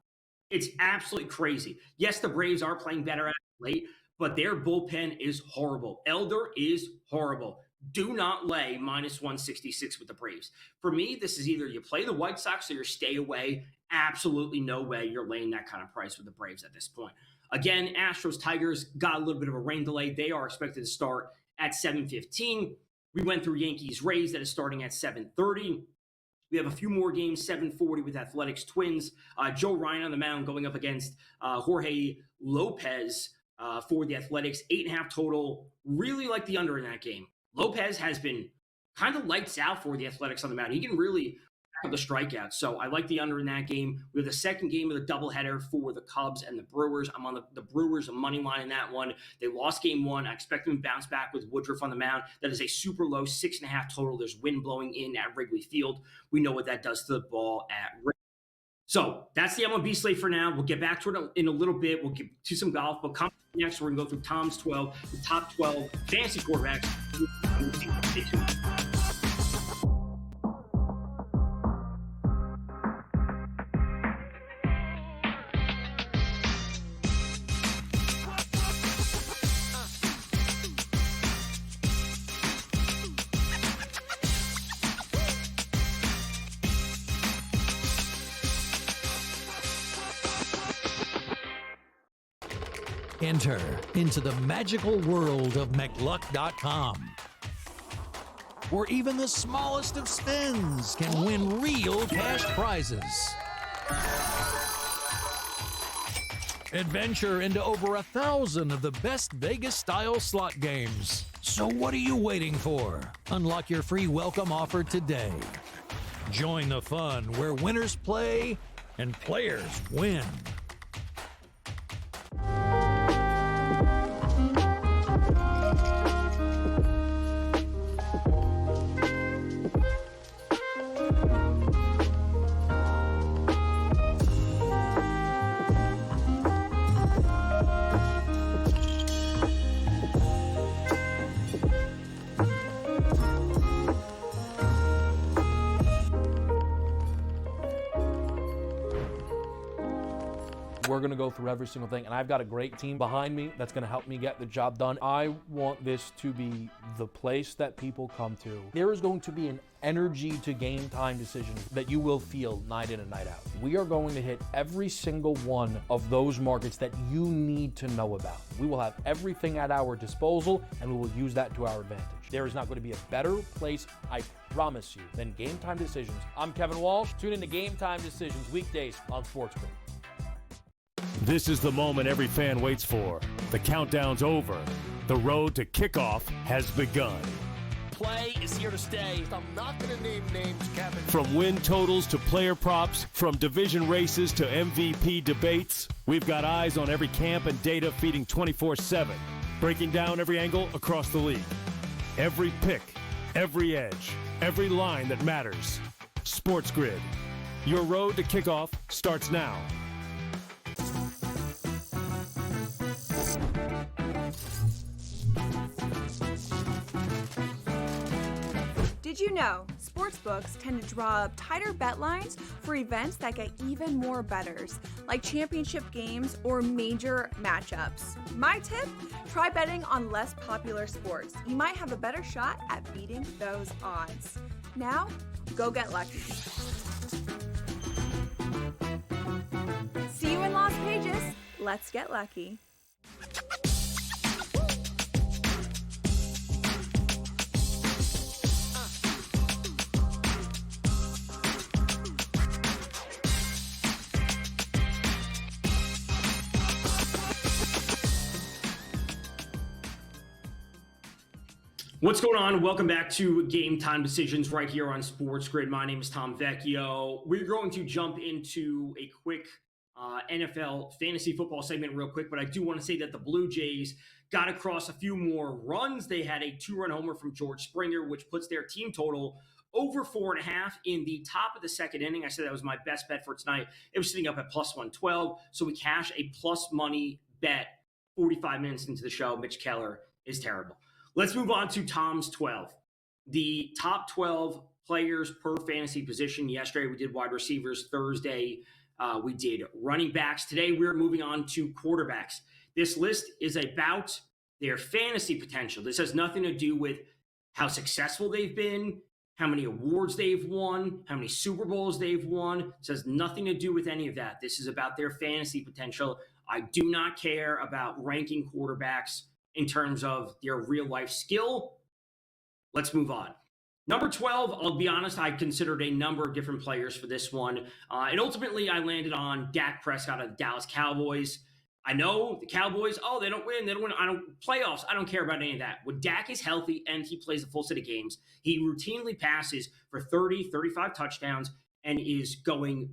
It's absolutely crazy. Yes, the Braves are playing better at late, but their bullpen is horrible. Elder is horrible. Do not lay minus 166 with the Braves. For me, this is either you play the White Sox or you stay away. Absolutely no way you're laying that kind of price with the Braves at this point. Again, Astros, Tigers got a little bit of a rain delay. They are expected to start at 7:15. We went through Yankees, Rays that is starting at 7:30. We have a few more games, 7:40 with Athletics Twins. Joe Ryan on the mound going up against Jorge Lopez for the Athletics. 8.5 total. Really like the under in that game. Lopez has been kind of lights out for the Athletics on the mound. He can really back up the strikeouts. So I like the under in that game. We have the second game of the doubleheader for the Cubs and the Brewers. I'm on the Brewers, a money line in that one. They lost game one. I expect them to bounce back with Woodruff on the mound. That is a super low 6.5 total. There's wind blowing in at Wrigley Field. We know what that does to the ball at Wrigley. So that's the MLB slate for now. We'll get back to it in a little bit. We'll get to some golf. But come next, we're going to go through Tom's 12, the top 12 fantasy quarterbacks. Enter into the magical world of McLuck.com, where even the smallest of spins can win real cash prizes. Adventure into over 1,000 of the best Vegas-style slot games. So what are you waiting for? Unlock your free welcome offer today. Join the fun where winners play and players win. We're going to go through every single thing, and I've got a great team behind me that's going to help me get the job done. I want this to be the place that people come to. There is going to be an energy to Game Time Decisions that you will feel night in and night out. We are going to hit every single one of those markets that you need to know about. We will have everything at our disposal, and we will use that to our advantage. There is not going to be a better place, I promise you, than Game Time Decisions. I'm Kevin Walsh. Tune into Game Time Decisions weekdays on SportsGrid. This is the moment every fan waits for. The countdown's over. The road to kickoff has begun. Play is here to stay. I'm not going to name names, Kevin. From win totals to player props, from division races to MVP debates, we've got eyes on every camp and data feeding 24/7, breaking down every angle across the league. Every pick, every edge, every line that matters. SportsGrid. Your road to kickoff starts now. Did you know sportsbooks tend to draw up tighter bet lines for events that get even more bettors, like championship games or major matchups? My tip? Try betting on less popular sports. You might have a better shot at beating those odds. Now, go get lucky. See you in Lost Pages. Let's get lucky. What's going on? Welcome back to Game Time Decisions right here on SportsGrid. My name is Tom Vecchio. We're going to jump into a quick NFL fantasy football segment real quick, but I do want to say that the Blue Jays got across a few more runs. They had a 2-run homer from George Springer, which puts their team total over 4.5 in the top of the second inning. I said that was my best bet for tonight. It was sitting up at plus 112, so we cash a plus money bet 45 minutes into the show. Mitch Keller is terrible. Let's move on to Tom's 12. The top 12 players per fantasy position. Yesterday we did wide receivers. Thursday We did running backs. Today, we're moving on to quarterbacks. This list is about their fantasy potential. This has nothing to do with how successful they've been, how many awards they've won, how many Super Bowls they've won. This has nothing to do with any of that. This is about their fantasy potential. I do not care about ranking quarterbacks in terms of their real life skill. Let's move on. Number 12, I'll be honest, I considered a number of different players for this one. And ultimately, I landed on Dak Prescott of the Dallas Cowboys. I know the Cowboys, they don't win. They don't win. Playoffs. I don't care about any of that. When Dak is healthy and he plays a full set of games, he routinely passes for 30, 35 touchdowns and is going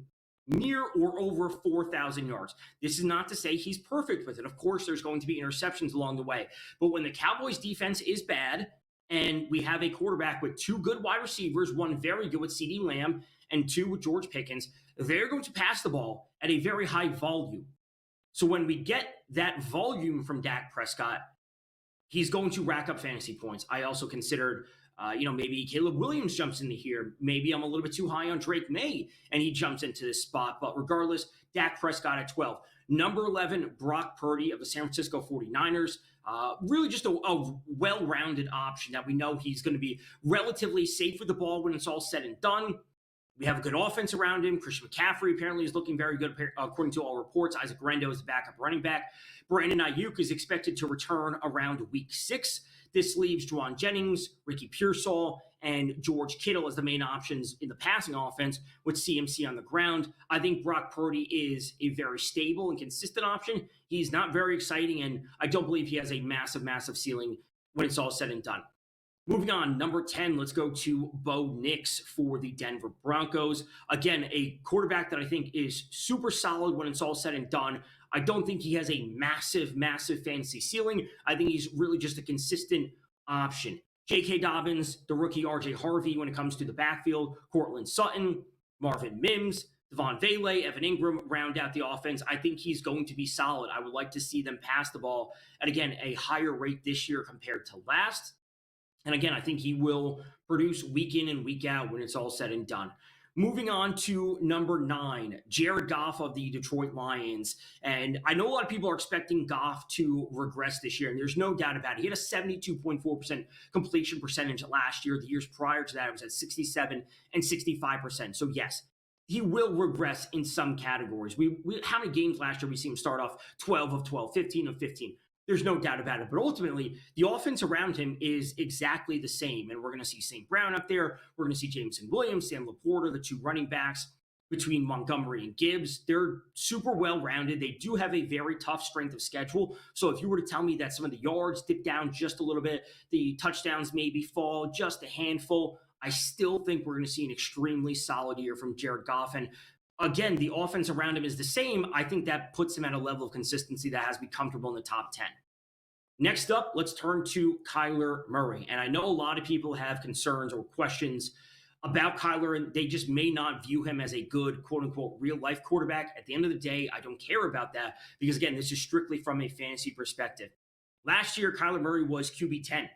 near or over 4,000 yards. This is not to say he's perfect with it. Of course, there's going to be interceptions along the way. But when the Cowboys defense is bad and we have a quarterback with two good wide receivers, one very good with CeeDee Lamb and two with George Pickens, they're going to pass the ball at a very high volume. So when we get that volume from Dak Prescott, he's going to rack up fantasy points. I also considered, maybe Caleb Williams jumps into here. Maybe I'm a little bit too high on Drake May, and he jumps into this spot. But regardless, Dak Prescott at 12. Number 11, Brock Purdy of the San Francisco 49ers. Really just a well-rounded option that we know he's going to be relatively safe with the ball when it's all said and done. We have a good offense around him. Christian McCaffrey apparently is looking very good, according to all reports. Isaac Rendo is the backup running back. Brandon Ayuk is expected to return around week 6. This leaves Juwan Jennings, Ricky Pearsall, and George Kittle as the main options in the passing offense with CMC on the ground. I think Brock Purdy is a very stable and consistent option. He's not very exciting, and I don't believe he has a massive, massive ceiling when it's all said and done. Moving on, number 10, let's go to Bo Nix for the Denver Broncos. Again, a quarterback that I think is super solid when it's all said and done. I don't think he has a massive, massive fantasy ceiling. I think he's really just a consistent option. J.K. Dobbins, the rookie R.J. Harvey when it comes to the backfield, Cortland Sutton, Marvin Mims, Devon Vele, Evan Ingram round out the offense. I think he's going to be solid. I would like to see them pass the ball at, again, a higher rate this year compared to last. And again, I think he will produce week in and week out when it's all said and done. Moving on to number 9, Jared Goff of the Detroit Lions. And I know a lot of people are expecting Goff to regress this year, and there's no doubt about it. He had a 72.4% completion percentage last year. The years prior to that, it was at 67 and 65%. So yes, he will regress in some categories. How many games last year we see him start off 12 of 12, 15 of 15? There's no doubt about it. But ultimately, the offense around him is exactly the same. And we're going to see St. Brown up there. We're going to see Jameson Williams, Sam Laporta, the two running backs between Montgomery and Gibbs. They're super well-rounded. They do have a very tough strength of schedule. So if you were to tell me that some of the yards dip down just a little bit, the touchdowns maybe fall just a handful, I still think we're going to see an extremely solid year from Jared Goff. And again, the offense around him is the same. I think that puts him at a level of consistency that has to be comfortable in the top 10. Next up, let's turn to Kyler Murray. And I know a lot of people have concerns or questions about Kyler, and they just may not view him as a good, quote-unquote, real-life quarterback. At the end of the day, I don't care about that because, again, this is strictly from a fantasy perspective. Last year, Kyler Murray was QB 10.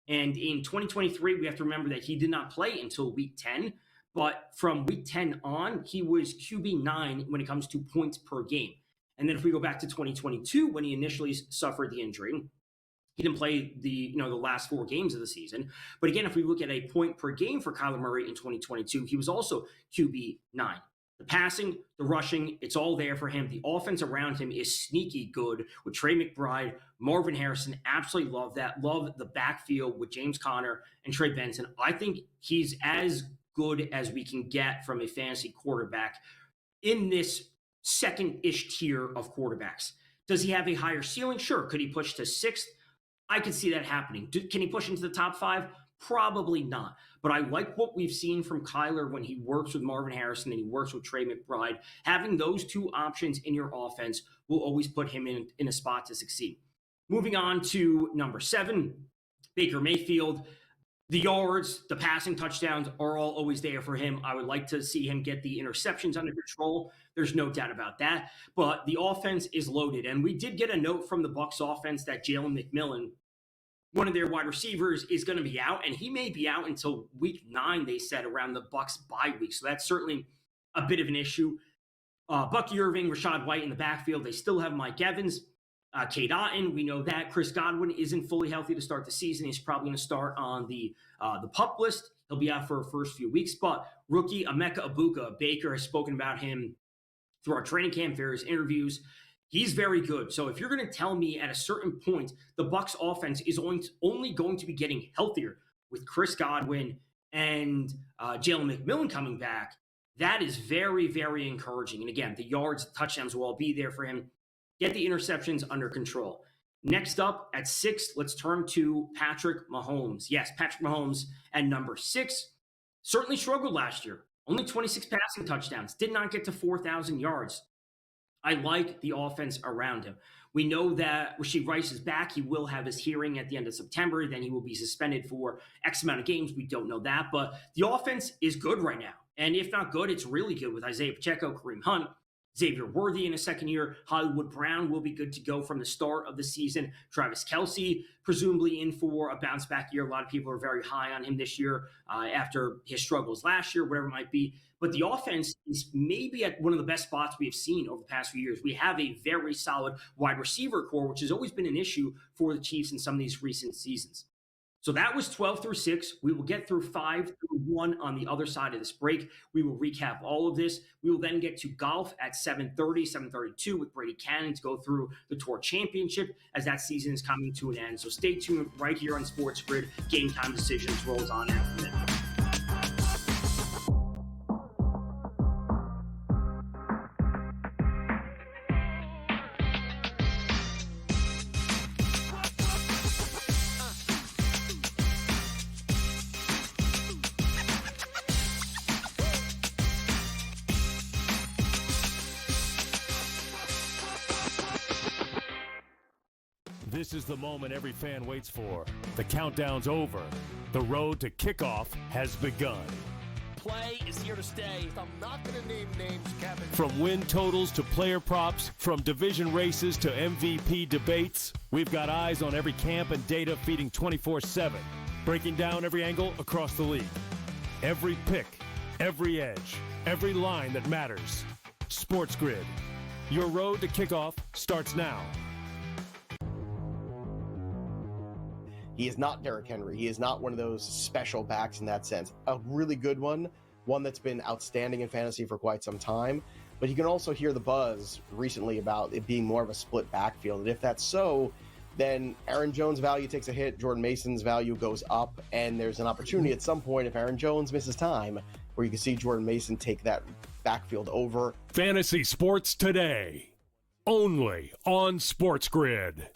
And in 2023, we have to remember that he did not play until week 10. But from week 10 on, he was QB 9 when it comes to points per game. And then if we go back to 2022, when he initially suffered the injury, he didn't play the last 4 games of the season. But again, if we look at a point per game for Kyler Murray in 2022, he was also QB 9. The passing, the rushing, it's all there for him. The offense around him is sneaky good with Trey McBride, Marvin Harrison. Absolutely love that. Love the backfield with James Conner and Trey Benson. I think he's as good as we can get from a fantasy quarterback in this second-ish tier of quarterbacks. Does he have a higher ceiling? Sure. Could he push to 6th? I could see that happening. Can he push into the top 5? Probably not. But I like what we've seen from Kyler when he works with Marvin Harrison and he works with Trey McBride. Having those two options in your offense will always put him in a spot to succeed. Moving on to number 7, Baker Mayfield. The yards, the passing touchdowns are all always there for him. I would like to see him get the interceptions under control. There's no doubt about that. But the offense is loaded. And we did get a note from the Bucs offense that Jalen McMillan, one of their wide receivers, is going to be out. And he may be out until week 9, they said, around the Bucs bye week. So that's certainly a bit of an issue. Bucky Irving, Rashad White in the backfield. They still have Mike Evans, Cade Otton. We know that Chris Godwin isn't fully healthy to start the season. He's probably going to start on the PUP list. He'll be out for the first few weeks. But rookie Emeka Egbuka, Baker has spoken about him through our training camp, various interviews. He's very good. So if you're going to tell me at a certain point the Bucs offense is only going to be getting healthier with Chris Godwin and Jalen McMillan coming back, that is very, very encouraging. And again, the yards, the touchdowns will all be there for him. Get the interceptions under control. Next up at 6, let's turn to Patrick Mahomes. Yes, Patrick Mahomes at number 6 certainly struggled last year. Only 26 passing touchdowns. Did not get to 4,000 yards. I like the offense around him. We know that Rashee Rice is back. He will have his hearing at the end of September. Then he will be suspended for X amount of games. We don't know that. But the offense is good right now. And if not good, it's really good with Isaiah Pacheco, Kareem Hunt, Xavier Worthy in his second year. Hollywood Brown will be good to go from the start of the season. Travis Kelce, presumably in for a bounce-back year. A lot of people are very high on him this year after his struggles last year, whatever it might be. But the offense is maybe at one of the best spots we have seen over the past few years. We have a very solid wide receiver core, which has always been an issue for the Chiefs in some of these recent seasons. So that was 12 through 6. We will get through 5 through 1 on the other side of this break. We will recap all of this. We will then get to golf at 7:30, 7:32 with Brady Cannon to go through the Tour Championship as that season is coming to an end. So stay tuned right here on SportsGrid. Game Time Decisions rolls on after midnight. This is the moment every fan waits for. The countdown's over. The road to kickoff has begun. Play is here to stay. I'm not going to name names, Kevin. From win totals to player props, from division races to MVP debates, we've got eyes on every camp and data feeding 24/7, breaking down every angle across the league. Every pick, every edge, every line that matters. SportsGrid. Your road to kickoff starts now. He is not Derrick Henry. He is not one of those special backs in that sense. A really good one that's been outstanding in fantasy for quite some time. But you can also hear the buzz recently about it being more of a split backfield. And if that's so, then Aaron Jones' value takes a hit, Jordan Mason's value goes up, and there's an opportunity at some point if Aaron Jones misses time where you can see Jordan Mason take that backfield over. Fantasy Sports Today, only on SportsGrid.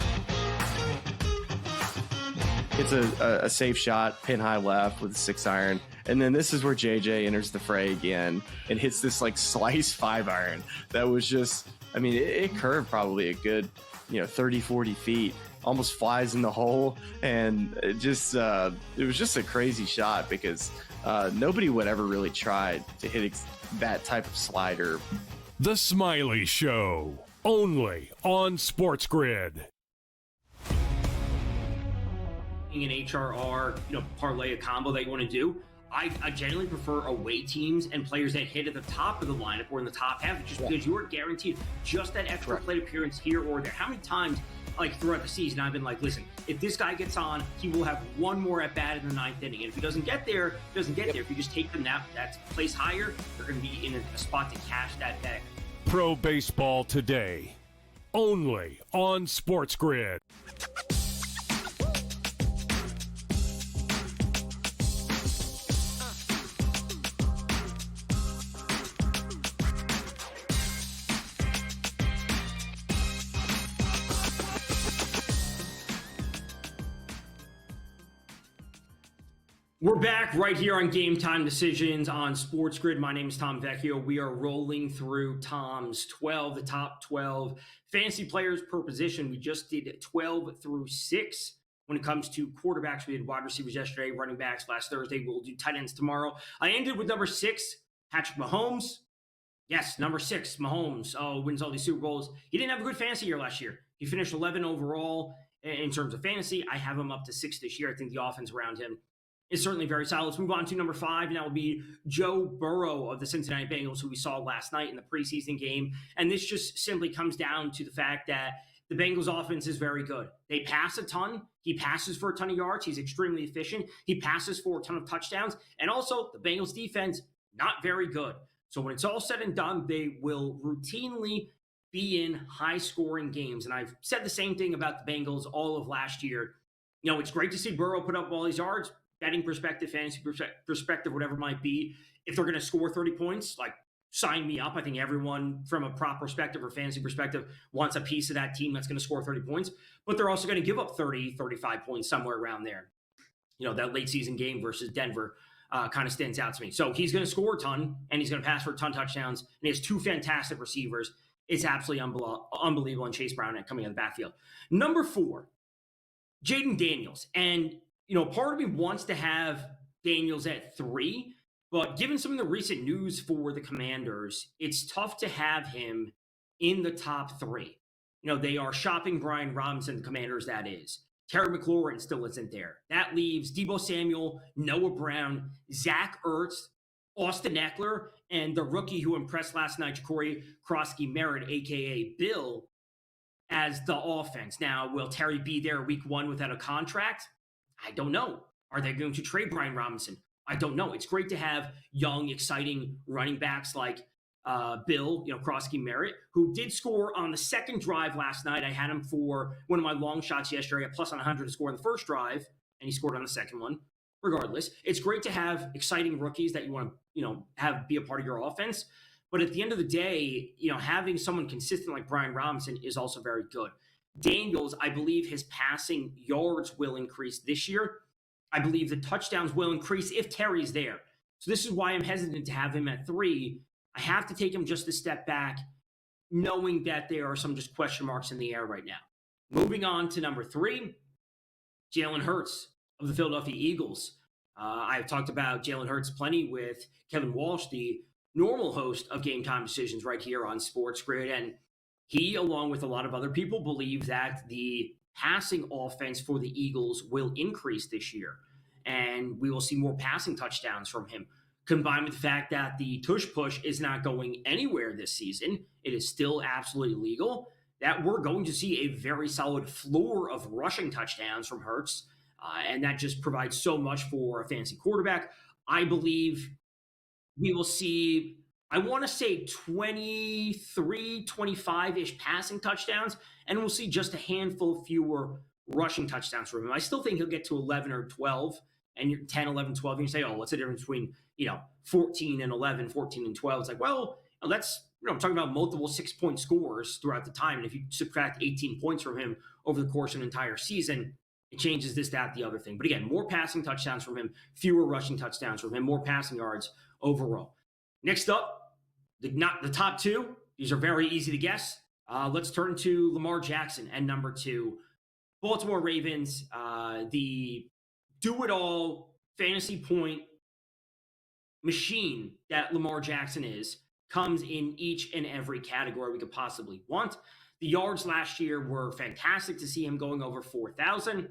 It's a safe shot, pin high left with a 6-iron. And then this is where JJ enters the fray again and hits this like slice 5-iron. That was just, I mean, it curved probably a good, 30, 40 feet, almost flies in the hole. And it was just a crazy shot because nobody would ever really try to hit that type of slider. The Smiley Show, only on SportsGrid. An HRR, parlay a combo that you want to do. I generally prefer away teams and players that hit at the top of the lineup or in the top half, just because you are guaranteed just that extra plate appearance here or there. How many times, throughout the season, I've been like, listen, if this guy gets on, he will have one more at bat in the 9th inning. And if he doesn't get there, he doesn't get there. If you just take them that place higher, they're going to be in a spot to cash that bag. Pro Baseball Today, only on SportsGrid. We're back right here on Game Time Decisions on SportsGrid. My name is Tom Vecchio. We are rolling through Tom's 12, the top 12 fantasy players per position. We just did 12 through 6. When it comes to quarterbacks, we did wide receivers yesterday, running backs last Thursday. We'll do tight ends tomorrow. I ended with number 6, Patrick Mahomes. Yes, number 6, Mahomes wins all these Super Bowls. He didn't have a good fantasy year last year. He finished 11 overall in terms of fantasy. I have him up to 6 this year. I think the offense around him is certainly very solid. Let's move on to number 5, and that will be Joe Burrow of the Cincinnati Bengals, who we saw last night in the preseason game. And this just simply comes down to the fact that the Bengals offense is very good. They pass a ton. He passes for a ton of yards. He's extremely efficient. He passes for a ton of touchdowns. And also, the Bengals defense, not very good. So when it's all said and done, they will routinely be in high-scoring games. And I've said the same thing about the Bengals all of last year. You know, it's great to see Burrow put up all these yards, betting perspective, fantasy perspective, whatever it might be. If they're going to score 30 points, like, sign me up. I think everyone from a prop perspective or fantasy perspective wants a piece of that team that's going to score 30 points. But they're also going to give up 30, 35 points somewhere around there. You know, that late-season game versus Denver kind of stands out to me. So he's going to score a ton, and he's going to pass for a ton of touchdowns, and he has 2 fantastic receivers. It's absolutely unbelievable, and Chase Brown coming out of the backfield. Number 4, Jaden Daniels. And, you know, part of me wants to have Daniels at 3, but given some of the recent news for the Commanders, it's tough to have him in the top 3. You know, they are shopping Brian Robinson, the Commanders, that is. Terry McLaurin still isn't there. That leaves Deebo Samuel, Noah Brown, Zach Ertz, Austin Eckler, and the rookie who impressed last night, Ja'Cory Krosky-Merritt, a.k.a. Bill, as the offense. Now, will Terry be there week 1 without a contract? I don't know. Are they going to trade Brian Robinson? I don't know. It's great to have young, exciting running backs like Bill, Krosky-Merritt, who did score on the second drive last night. I had him for one of my long shots yesterday, a plus on 100 to score in the first drive, and he scored on the second one. Regardless, it's great to have exciting rookies that you want to, have be a part of your offense. But at the end of the day, having someone consistent like Brian Robinson is also very good. Daniels, I believe his passing yards will increase this year. I believe the touchdowns will increase if Terry's there. So this is why I'm hesitant to have him at 3. I have to take him just a step back, knowing that there are some just question marks in the air right now. Moving on to number 3, Jalen Hurts of the Philadelphia Eagles. I've talked about Jalen Hurts plenty with Kevin Walsh, the normal host of GameTime Decisions right here on SportsGrid. And he, along with a lot of other people, believe that the passing offense for the Eagles will increase this year. And we will see more passing touchdowns from him, combined with the fact that the tush push is not going anywhere this season. It is still absolutely legal. That we're going to see a very solid floor of rushing touchdowns from Hurts. And that just provides so much for a fantasy quarterback. I believe we will see, I want to say 23, 25-ish passing touchdowns, and we'll see just a handful fewer rushing touchdowns from him. I still think he'll get to 11 or 12, and you're 10, 11, 12, and you say, oh, what's the difference between, 14 and 11, 14 and 12? It's like, well, that's, I'm talking about multiple 6-point scores throughout the time, and if you subtract 18 points from him over the course of an entire season, it changes this, that, the other thing. But again, more passing touchdowns from him, fewer rushing touchdowns from him, more passing yards overall. Next up, the top 2. These are very easy to guess. Let's turn to Lamar Jackson and number 2. Baltimore Ravens, the do-it-all fantasy point machine that Lamar Jackson is, comes in each and every category we could possibly want. The yards last year were fantastic to see him going over 4,000.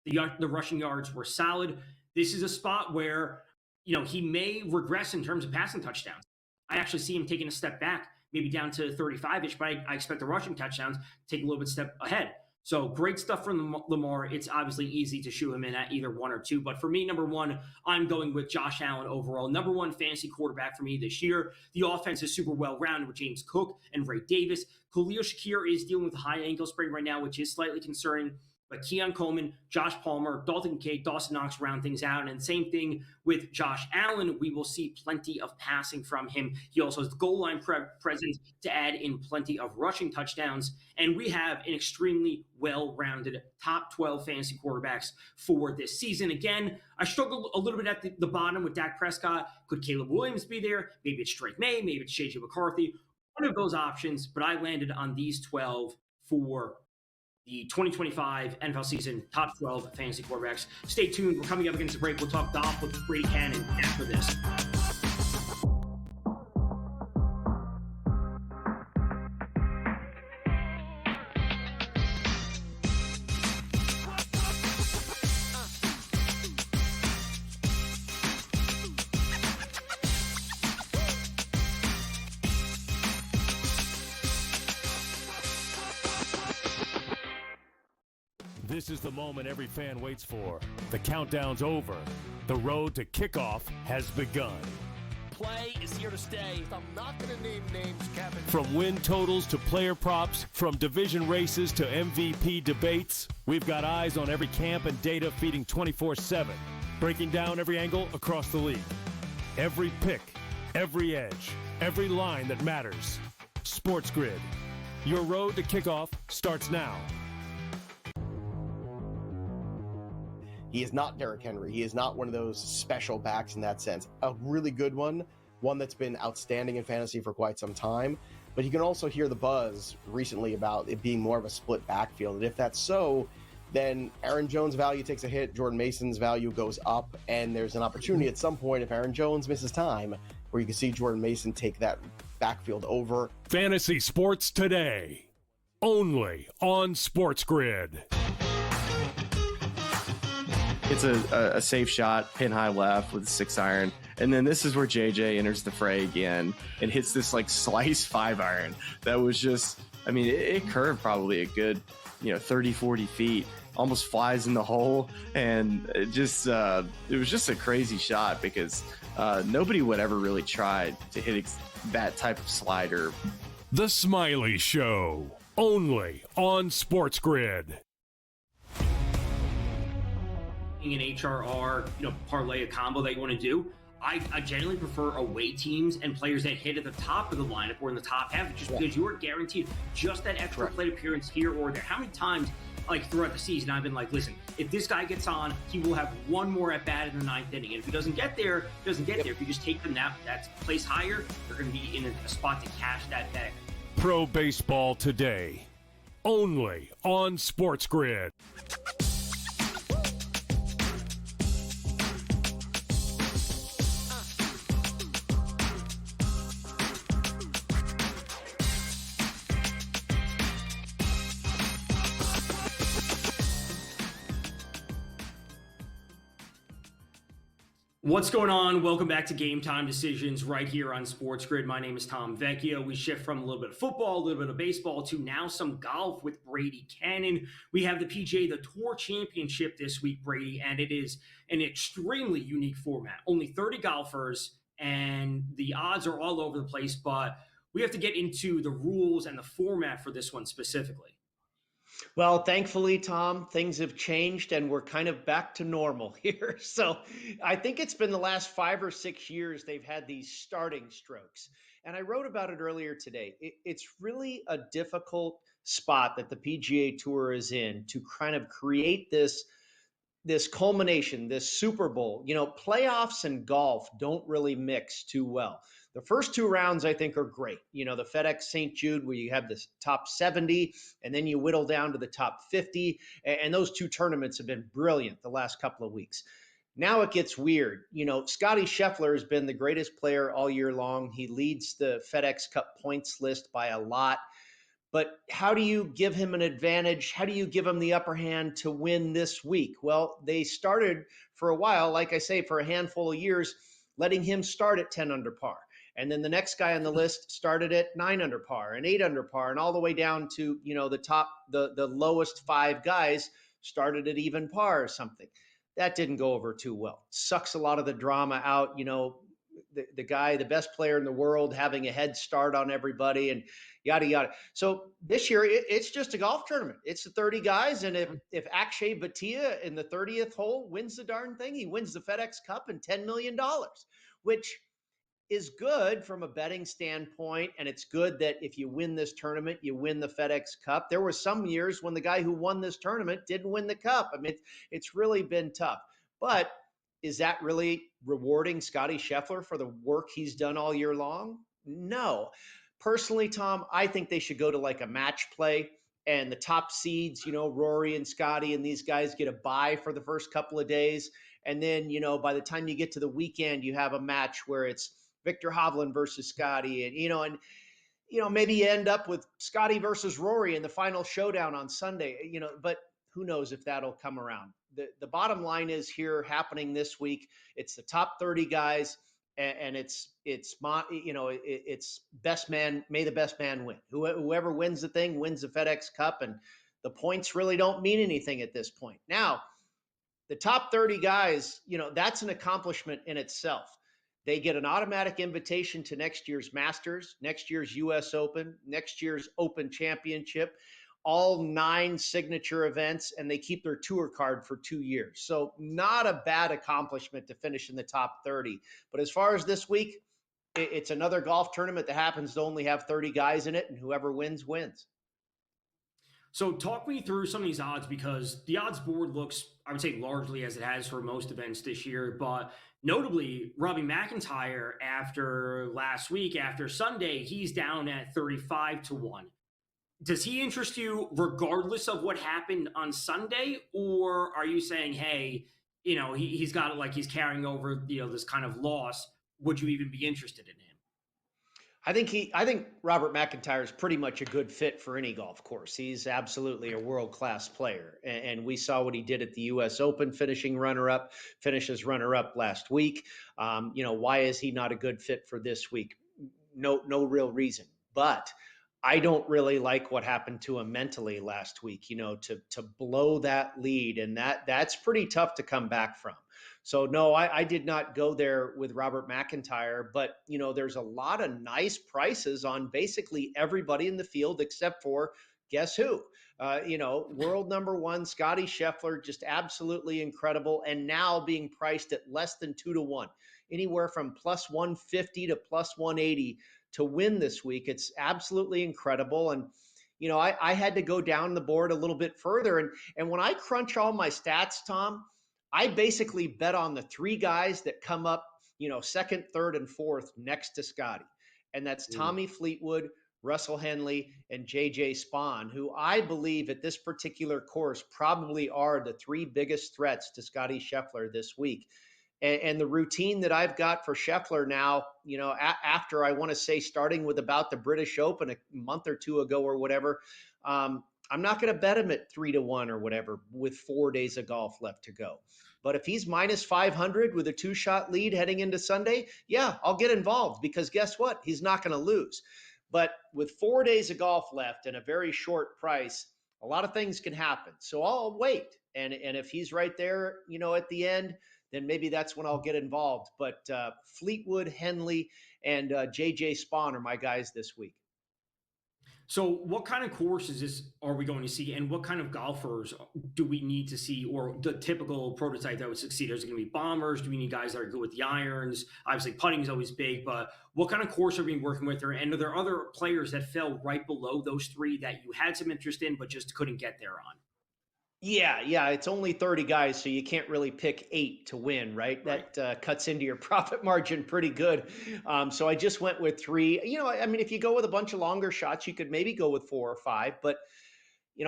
The rushing yards were solid. This is a spot where, he may regress in terms of passing touchdowns. I actually see him taking a step back, maybe down to 35-ish, but I expect the rushing touchdowns to take a little bit step ahead. So great stuff from Lamar. It's obviously easy to shoe him in at either 1 or 2. But for me, number 1, I'm going with Josh Allen overall. Number 1 fantasy quarterback for me this year. The offense is super well-rounded with James Cook and Ray Davis. Khalil Shakir is dealing with a high ankle sprain right now, which is slightly concerning. But Keon Coleman, Josh Palmer, Dalton Kincaid, Dawson Knox round things out. And same thing with Josh Allen. We will see plenty of passing from him. He also has the goal line presence to add in plenty of rushing touchdowns. And we have an extremely well-rounded top 12 fantasy quarterbacks for this season. Again, I struggled a little bit at the bottom with Dak Prescott. Could Caleb Williams be there? Maybe it's Drake May. Maybe it's J.J. McCarthy. One of those options, but I landed on these 12 for the 2025 NFL season top 12 fantasy quarterbacks. Stay tuned. We're coming up against the break. We'll talk Dolph with Brady Cannon after this. This is the moment every fan waits for. The countdown's over. The road to kickoff has begun. Play is here to stay. I'm not going to name names, Kevin. From win totals to player props, from division races to MVP debates, we've got eyes on every camp and data feeding 24/7, breaking down every angle across the league. Every pick, every edge, every line that matters. SportsGrid. Your road to kickoff starts now. He is not Derrick Henry. He is not one of those special backs in that sense. A really good one that's been outstanding in fantasy for quite some time. But you can also hear the buzz recently about it being more of a split backfield. And if that's so, then Aaron Jones' value takes a hit, Jordan Mason's value goes up, and there's an opportunity at some point, if Aaron Jones misses time, where you can see Jordan Mason take that backfield over. Fantasy Sports Today, only on SportsGrid. It's a safe shot, pin high left with a 6-iron. And then this is where JJ enters the fray again and hits this like slice 5-iron. That was just, I mean, it curved probably a good, 30, 40 feet, almost flies in the hole. And it was just a crazy shot because nobody would ever really try to hit that type of slider. The Smiley Show, only on SportsGrid. An HRR, parlay, a combo that you want to do. I generally prefer away teams and players that hit at the top of the lineup or in the top half, just because you are guaranteed just that extra plate appearance here or there. How many times, throughout the season, I've been like, listen, if this guy gets on, he will have one more at bat in the 9th inning. And if he doesn't get there, he doesn't get there. If you just take them that's placed higher, they're going to be in a spot to cash that bag. Pro Baseball Today, only on SportsGrid. What's going on? Welcome back to Game Time Decisions right here on SportsGrid. My name is Tom Vecchio. We shift from a little bit of football, a little bit of baseball to now some golf with Brady Cannon. We have the PGA, the Tour Championship this week, Brady, and it is an extremely unique format. Only 30 golfers, and the odds are all over the place, but we have to get into the rules and the format for this one specifically. Well, thankfully, Tom, things have changed and we're kind of back to normal here. So I think it's been the last 5 or 6 years they've had these starting strokes. And I wrote about it earlier today. It's really a difficult spot that the PGA Tour is in to kind of create this culmination, this Super Bowl. Playoffs and golf don't really mix too well. The first 2 rounds, I think, are great. The FedEx St. Jude, where you have the top 70, and then you whittle down to the top 50. And those 2 tournaments have been brilliant the last couple of weeks. Now it gets weird. Scotty Scheffler has been the greatest player all year long. He leads the FedEx Cup points list by a lot. But how do you give him an advantage? How do you give him the upper hand to win this week? Well, they started for a while, like I say, for a handful of years, letting him start at 10 under par. And then the next guy on the list started at 9 under par and 8 under par and all the way down to, the lowest 5 guys started at even par or something. That didn't go over too well. Sucks a lot of the drama out, the guy, the best player in the world, having a head start on everybody and yada, yada. So this year, it's just a golf tournament. It's the 30 guys. And if Akshay Bhatia in the 30th hole wins the darn thing, he wins the FedEx Cup and $10 million, which is good from a betting standpoint. And it's good that if you win this tournament, you win the FedEx Cup. There were some years when the guy who won this tournament didn't win the cup. I mean, it's really been tough. But is that really rewarding Scotty Scheffler for the work he's done all year long? No. Personally, Tom, I think they should go to like a match play and the top seeds, Rory and Scotty and these guys get a bye for the first couple of days. And then, by the time you get to the weekend, you have a match where it's Victor Hovland versus Scotty and maybe you end up with Scotty versus Rory in the final showdown on Sunday, but who knows if that'll come around. The bottom line is here happening this week. It's the top 30 guys and it's best man, may the best man win. Whoever wins the thing wins the FedEx Cup. And The points really don't mean anything at this point. Now, the top 30 guys, that's an accomplishment in itself. They get an automatic invitation to next year's Masters, next year's US Open, next year's Open Championship, all 9 signature events, and they keep their tour card for 2 years. So not a bad accomplishment to finish in the top 30. But as far as this week, it's another golf tournament that happens to only have 30 guys in it, and whoever wins, wins. So talk me through some of these odds, because the odds board looks, I would say, largely as it has for most events this year. But notably, Robbie McIntyre, after last week, after Sunday, he's down at 35-1. Does he interest you regardless of what happened on Sunday? Or are you saying, hey, he's got it like he's carrying over, this kind of loss. Would you even be interested in him? I think Robert McIntyre is pretty much a good fit for any golf course. He's absolutely a world-class player. And we saw what he did at the US Open, finishes runner-up last week. Why is he not a good fit for this week? No real reason. But I don't really like what happened to him mentally last week, to blow that lead. And that's pretty tough to come back from. So no, I did not go there with Robert McIntyre, but there's a lot of nice prices on basically everybody in the field except for, guess who? World number 1, Scottie Scheffler, just absolutely incredible. And now being priced at less than 2-1, anywhere from plus 150 to plus 180 to win this week. It's absolutely incredible. And, I had to go down the board a little bit further. And when I crunch all my stats, Tom, I basically bet on the 3 guys that come up, second, third, and fourth next to Scotty. And that's Tommy Fleetwood, Russell Henley, and JJ Spaun, who I believe at this particular course probably are the 3 biggest threats to Scottie Scheffler this week. And the routine that I've got for Scheffler now, after I want to say starting with about the British Open a month or 2 ago or whatever, I'm not going to bet him at 3-1 or whatever with 4 days of golf left to go. But if he's minus 500 with a 2-shot lead heading into Sunday, yeah, I'll get involved, because guess what? He's not going to lose. But with 4 days of golf left and a very short price, a lot of things can happen. So I'll wait. And if he's right there, at the end, then maybe that's when I'll get involved. But Fleetwood, Henley, and JJ Spaun are my guys this week. So what kind of courses are we going to see, and what kind of golfers do we need to see, or the typical prototype that would succeed? Is it going to be bombers? Do we need guys that are good with the irons? Obviously, putting is always big, but what kind of course are we working with? And are there other players that fell right below those 3 that you had some interest in but just couldn't get there on? Yeah. It's only 30 guys, so you can't really pick 8 to win, right? That cuts into your profit margin pretty good. So I just went with 3. If you go with a bunch of longer shots, you could maybe go with 4 or 5. But,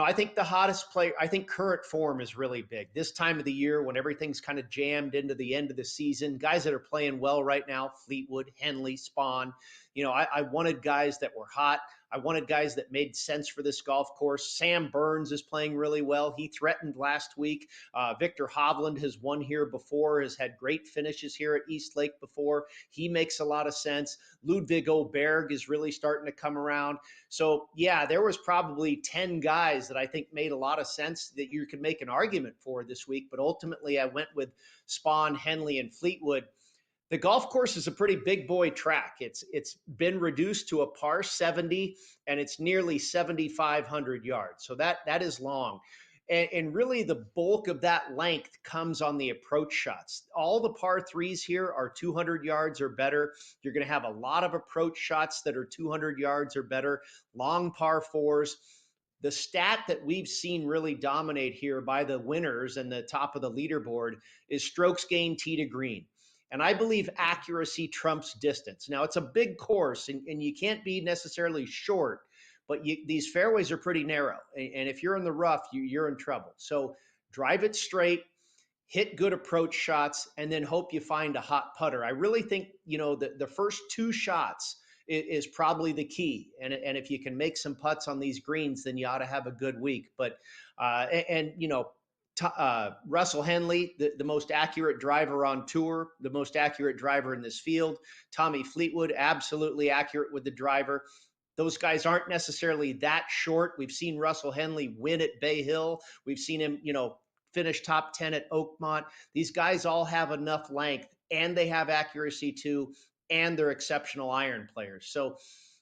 I think the hottest player, I think current form is really big. This time of the year when everything's kind of jammed into the end of the season, guys that are playing well right now, Fleetwood, Henley, Spaun. I wanted guys that were hot. I wanted guys that made sense for this golf course. Sam Burns is playing really well. He threatened last week. Victor Hovland has won here before, has had great finishes here at East Lake before. He makes a lot of sense. Ludwig Oberg is really starting to come around. So, yeah, there was probably 10 guys that I think made a lot of sense that you could make an argument for this week. But ultimately, I went with Spaun, Henley, and Fleetwood. The golf course is a pretty big boy track. It's been reduced to a par 70, and it's nearly 7,500 yards. So that is long. And really the bulk of that length comes on the approach shots. All the par 3s here are 200 yards or better. You're going to have a lot of approach shots that are 200 yards or better, long par 4s. The stat that we've seen really dominate here by the winners and the top of the leaderboard is strokes gained tee to green. And I believe accuracy trumps distance. Now, it's a big course, and you can't be necessarily short, but these fairways are pretty narrow. And if you're in the rough, you're in trouble. So drive it straight, hit good approach shots, and then hope you find a hot putter. I really think, the first 2 shots is probably the key. And if you can make some putts on these greens, then you ought to have a good week. But, Russell Henley, the most accurate driver on tour, the most accurate driver in this field. Tommy Fleetwood, absolutely accurate with the driver. Those guys aren't necessarily that short. We've seen Russell Henley win at Bay Hill. We've seen him, finish top 10 at Oakmont. These guys all have enough length, and they have accuracy too, and they're exceptional iron players. So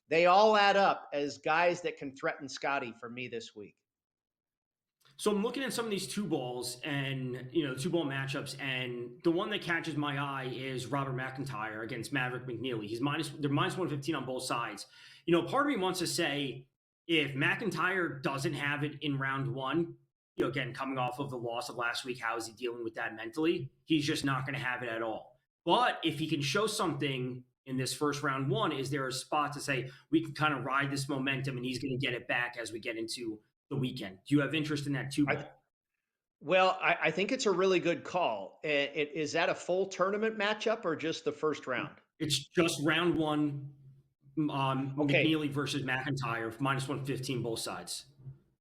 they all add up as guys that can threaten Scotty for me this week. So I'm looking at some of these two balls and, two ball matchups, and the one that catches my eye is Robert McIntyre against Maverick McNeely. They're minus 115 on both sides. Part of me wants to say if McIntyre doesn't have it in round one, again, coming off of the loss of last week, how is he dealing with that mentally? He's just not going to have it at all. But if he can show something in this first round one, is there a spot to say we can kind of ride this momentum and he's going to get it back as we get into the weekend? Do you have interest in that too? I think it's a really good call. Is that a full tournament matchup or just the first round? It's just round one. McNeely versus McIntyre, minus 115, both sides.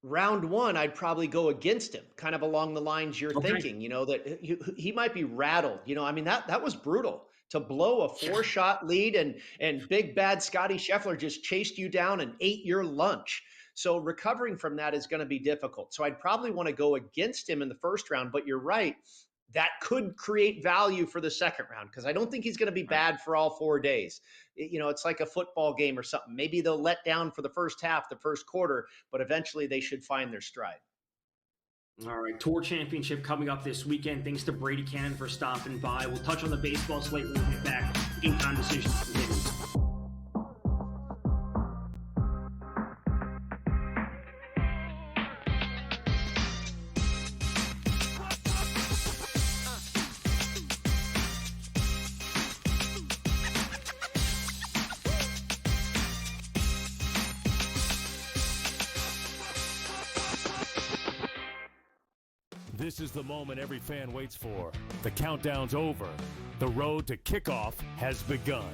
Round one, I'd probably go against him, kind of along the lines you're thinking, that he might be rattled. That was brutal to blow a 4-shot lead and big bad Scotty Scheffler just chased you down and ate your lunch. So recovering from that is going to be difficult. So I'd probably want to go against him in the first round, but you're right. That could create value for the second round because I don't think he's going to be bad for all 4 days. It's like a football game or something. Maybe they'll let down for the first half, the first quarter, but eventually they should find their stride. All right, Tour Championship coming up this weekend. Thanks to Brady Cannon for stopping by. We'll touch on the baseball slate when we get back. GameTime Decisions continues. This is the moment every fan waits for. The countdown's over. The road to kickoff has begun.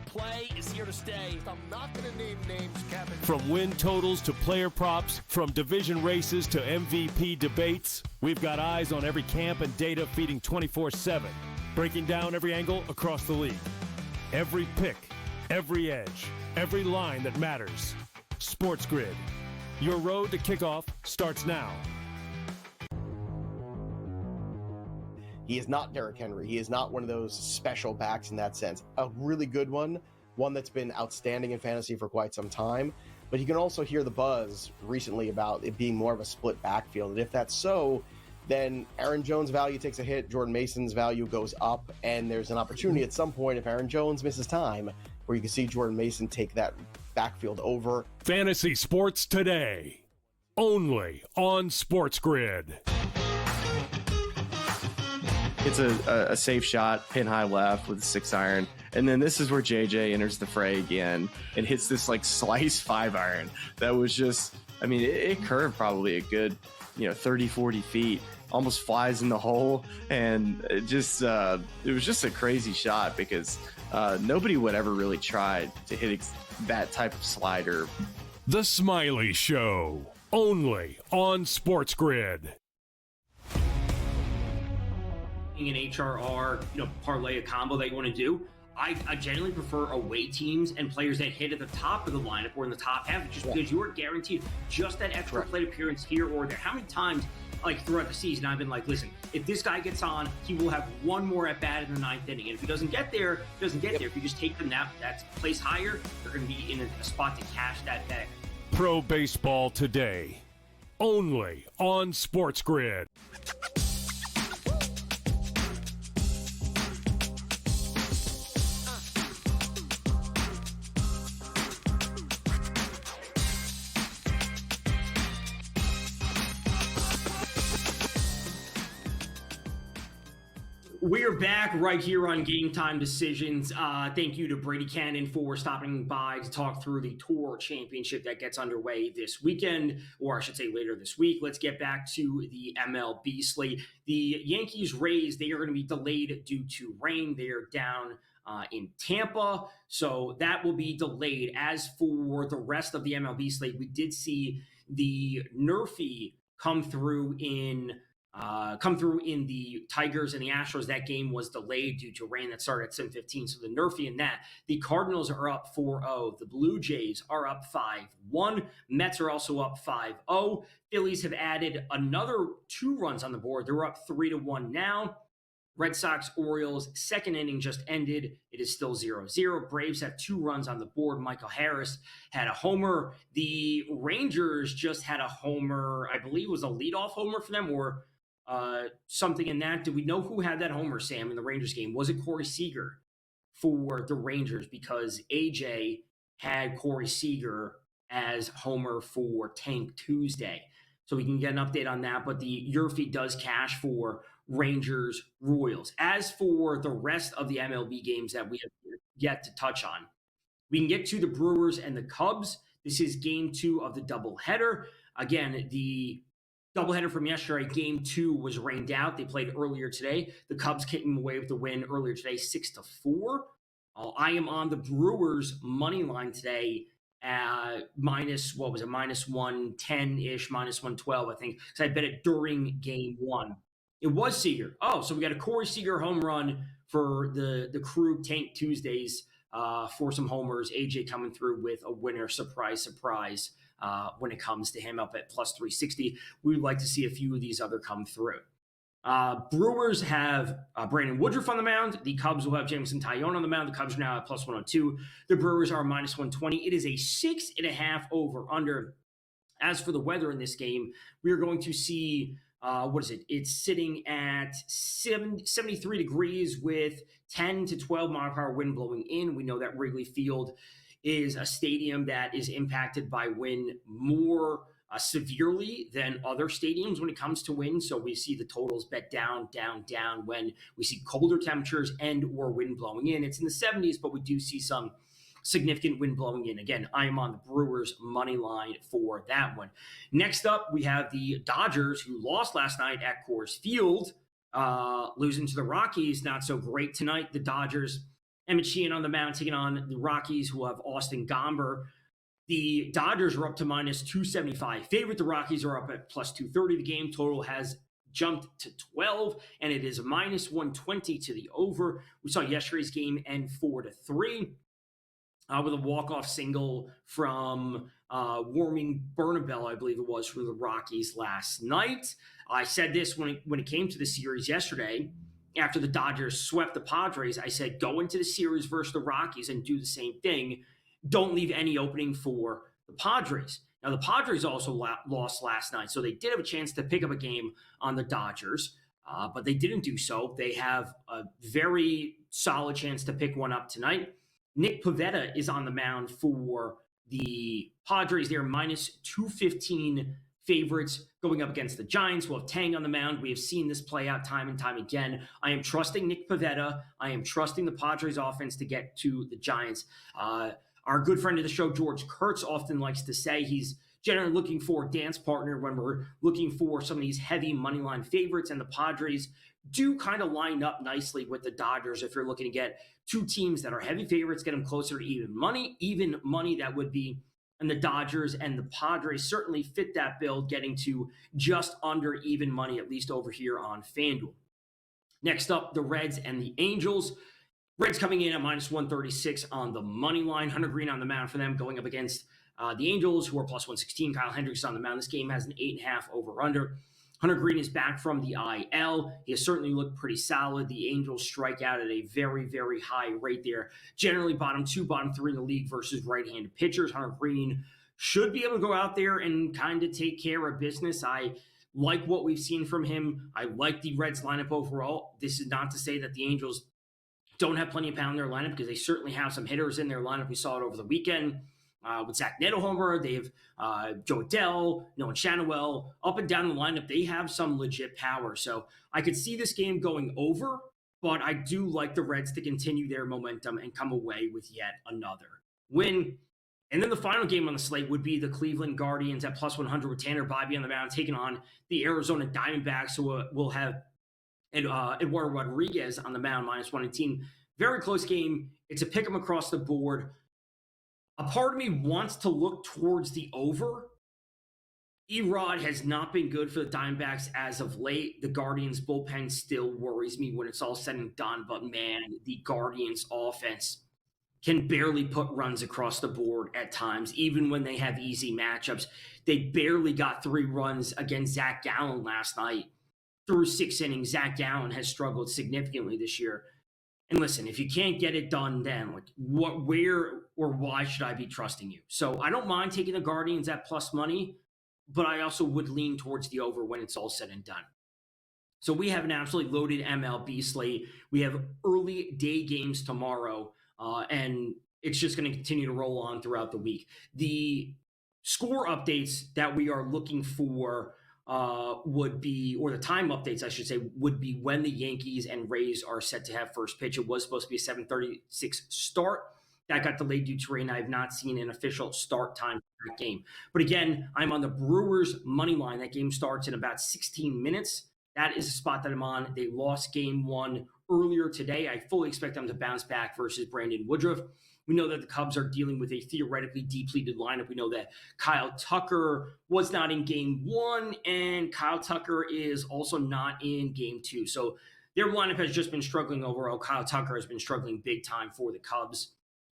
Play is here to stay. I'm not going to name names, Kevin. From win totals to player props, from division races to MVP debates, we've got eyes on every camp and data feeding 24/7, breaking down every angle across the league. Every pick, every edge, every line that matters. SportsGrid. Your road to kickoff starts now. He is not Derrick Henry. He is not one of those special backs in that sense. A really good one that's been outstanding in fantasy for quite some time. But you can also hear the buzz recently about it being more of a split backfield. And if that's so, then Aaron Jones' value takes a hit, Jordan Mason's value goes up, and there's an opportunity at some point if Aaron Jones misses time where you can see Jordan Mason take that backfield over. Fantasy Sports Today, only on SportsGrid. It's a safe shot, pin high left with a 6-iron. And then this is where JJ enters the fray again and hits this like slice 5-iron. That was just, it curved probably a good, 30, 40 feet, almost flies in the hole. And it was just a crazy shot because nobody would ever really try to hit that type of slider. The Smiley Show, only on SportsGrid. An HRR, parlay a combo that you want to do. I generally prefer away teams and players that hit at the top of the lineup or in the top half, just because you are guaranteed just that extra plate appearance here or there. How many times, throughout the season, I've been like, listen, if this guy gets on, he will have one more at bat in the 9th inning, and if he doesn't get there, he doesn't get there. If you just take them that's place higher, they're going to be in a spot to cash that bag. Pro Baseball Today, only on SportsGrid. We're back right here on GameTime Decisions. Thank you to Brady Cannon for stopping by to talk through the Tour Championship that gets underway this weekend, or I should say later this week. Let's get back to the MLB slate. The Yankees-Rays, they are going to be delayed due to rain. They are down in Tampa, so that will be delayed. As for the rest of the MLB slate, we did see the Nerfy come through in come through in the Tigers and the Astros. That game was delayed due to rain that started at 7:15. So the nerfy in that. The Cardinals are up 4-0. The Blue Jays are up 5-1. Mets are also up 5-0. Phillies have added another 2 runs on the board. They're up 3-1 now. Red Sox, Orioles, second inning just ended. It is still 0-0. Braves have 2 runs on the board. Michael Harris had a homer. The Rangers just had a homer. I believe it was a leadoff homer for them, or something in that. Do we know who had that homer, Sam, in the Rangers game? Was it Corey Seager for the Rangers? Because AJ had Corey Seager as homer for Tank Tuesday. So we can get an update on that. But the Yurfie does cash for Rangers, Royals. As for the rest of the MLB games that we have yet to touch on, we can get to the Brewers and the Cubs. This is game 2 of the doubleheader. Again, the doubleheader from yesterday, game 2 was rained out. They played earlier today. The Cubs came away with the win earlier today, 6-4. I am on the Brewers money line today at minus 110-ish, minus 112, I think, because I bet it during game 1. It was Seager. Oh, so we got a Corey Seager home run for the crew Tank Tuesdays for some homers. AJ coming through with a winner. Surprise, surprise. When it comes to him up at plus 360. We would like to see a few of these other come through. Brewers have Brandon Woodruff on the mound. The Cubs will have Jameson Taillon on the mound. The Cubs are now at plus 102. The Brewers are minus 120. It is a 6.5 over under. As for the weather in this game, we are going to see, it's sitting at 73 degrees with 10 to 12 mile per hour wind blowing in. We know that Wrigley Field is a stadium that is impacted by wind more severely than other stadiums when it comes to wind. So we see the totals bet down when we see colder temperatures and or wind blowing in. It's in the 70s, but we do see some significant wind blowing in. Again, I am on the Brewers money line for that one. Next up, we have the Dodgers, who lost last night at Coors Field, losing to the Rockies. Not so great tonight. The Dodgers, Emmett Sheehan on the mound, taking on the Rockies, who have Austin Gomber. The Dodgers are up to minus 275 favorite. The Rockies are up at plus 230. The game total has jumped to 12, and it is minus 120 to the over. We saw yesterday's game end 4-3 with a walk-off single from Warming Bernabel, I believe it was, from the Rockies last night. I said this when it came to the series yesterday. After the Dodgers swept the Padres, I said, go into the series versus the Rockies and do the same thing. Don't leave any opening for the Padres. Now, the Padres also lost last night, so they did have a chance to pick up a game on the Dodgers, but they didn't do so. They have a very solid chance to pick one up tonight. Nick Pivetta is on the mound for the Padres. They're minus 215 favorites going up against the Giants. We'll have Tang on the mound. We have seen this play out time and time again. I am trusting Nick Pivetta. I am trusting the Padres offense to get to the Giants. Our good friend of the show, George Kurtz, often likes to say he's generally looking for a dance partner when we're looking for some of these heavy moneyline favorites, and the Padres do kind of line up nicely with the Dodgers. If you're looking to get 2 teams that are heavy favorites, get them closer to even money, that would be. And the Dodgers and the Padres certainly fit that bill, getting to just under even money, at least over here on FanDuel. Next up, the Reds and the Angels. Reds coming in at minus 136 on the money line. Hunter Green on the mound for them, going up against the Angels, who are plus 116. Kyle Hendricks on the mound. This game has an 8.5 over-under. Hunter Green is back from the IL. He has certainly looked pretty solid. The Angels strike out at a very, very high rate there. Generally bottom 2, bottom 3 in the league versus right-handed pitchers. Hunter Green should be able to go out there and kind of take care of business. I like what we've seen from him. I like the Reds lineup overall. This is not to say that the Angels don't have plenty of power in their lineup, because they certainly have some hitters in their lineup. We saw it over the weekend. With Zach Neto homer, they have Joe Adell, Nolan Schanuel, up and down the lineup. They have some legit power. So I could see this game going over, but I do like the Reds to continue their momentum and come away with yet another win. And then the final game on the slate would be the Cleveland Guardians at plus 100 with Tanner Bibee on the mound, taking on the Arizona Diamondbacks, who will have Eduardo Rodriguez on the mound, minus 118. Very close game. It's a pick 'em across the board. A part of me wants to look towards the over Erod has not been good for the Diamondbacks as of late. The Guardians bullpen still worries me when it's all said and done, but man, the Guardians offense can barely put runs across the board at times, even when they have easy matchups. They barely got 3 runs against Zach Gallen last night. Through 6 innings, Zach Gallen has struggled significantly this year. And listen, if you can't get it done, then where or why should I be trusting you? So I don't mind taking the Guardians at plus money, but I also would lean towards the over when it's all said and done. So we have an absolutely loaded MLB slate. We have early day games tomorrow, and it's just going to continue to roll on throughout the week. The score updates that we are looking for would be, or the time updates, I should say, would be when the Yankees and Rays are set to have first pitch. It was supposed to be a 7:36 start. That got delayed due to rain. I have not seen an official start time for that game. But again, I'm on the Brewers money line. That game starts in about 16 minutes. That is a spot that I'm on. They lost game 1 earlier today. I fully expect them to bounce back versus Brandon Woodruff. We know that the Cubs are dealing with a theoretically depleted lineup. We know that Kyle Tucker was not in game 1, and Kyle Tucker is also not in game 2. So their lineup has just been struggling overall. Kyle Tucker has been struggling big time for the Cubs,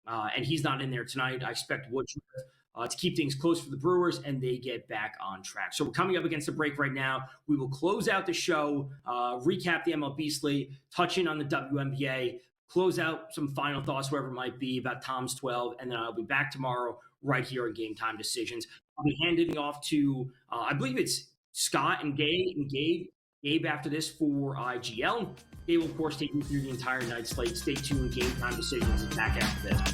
and he's not in there tonight. I expect Woodruff to keep things close for the Brewers, and they get back on track. So we're coming up against the break right now. We will close out the show, recap the MLB slate, touch in on the WNBA, close out some final thoughts, wherever it might be, about Tom's 12, and then I'll be back tomorrow right here on Game Time Decisions. I'll be handing off to, I believe it's Scott and Gabe after this for IGL. They will, of course, take you through the entire night slate. Stay tuned. Game Time Decisions is back after this.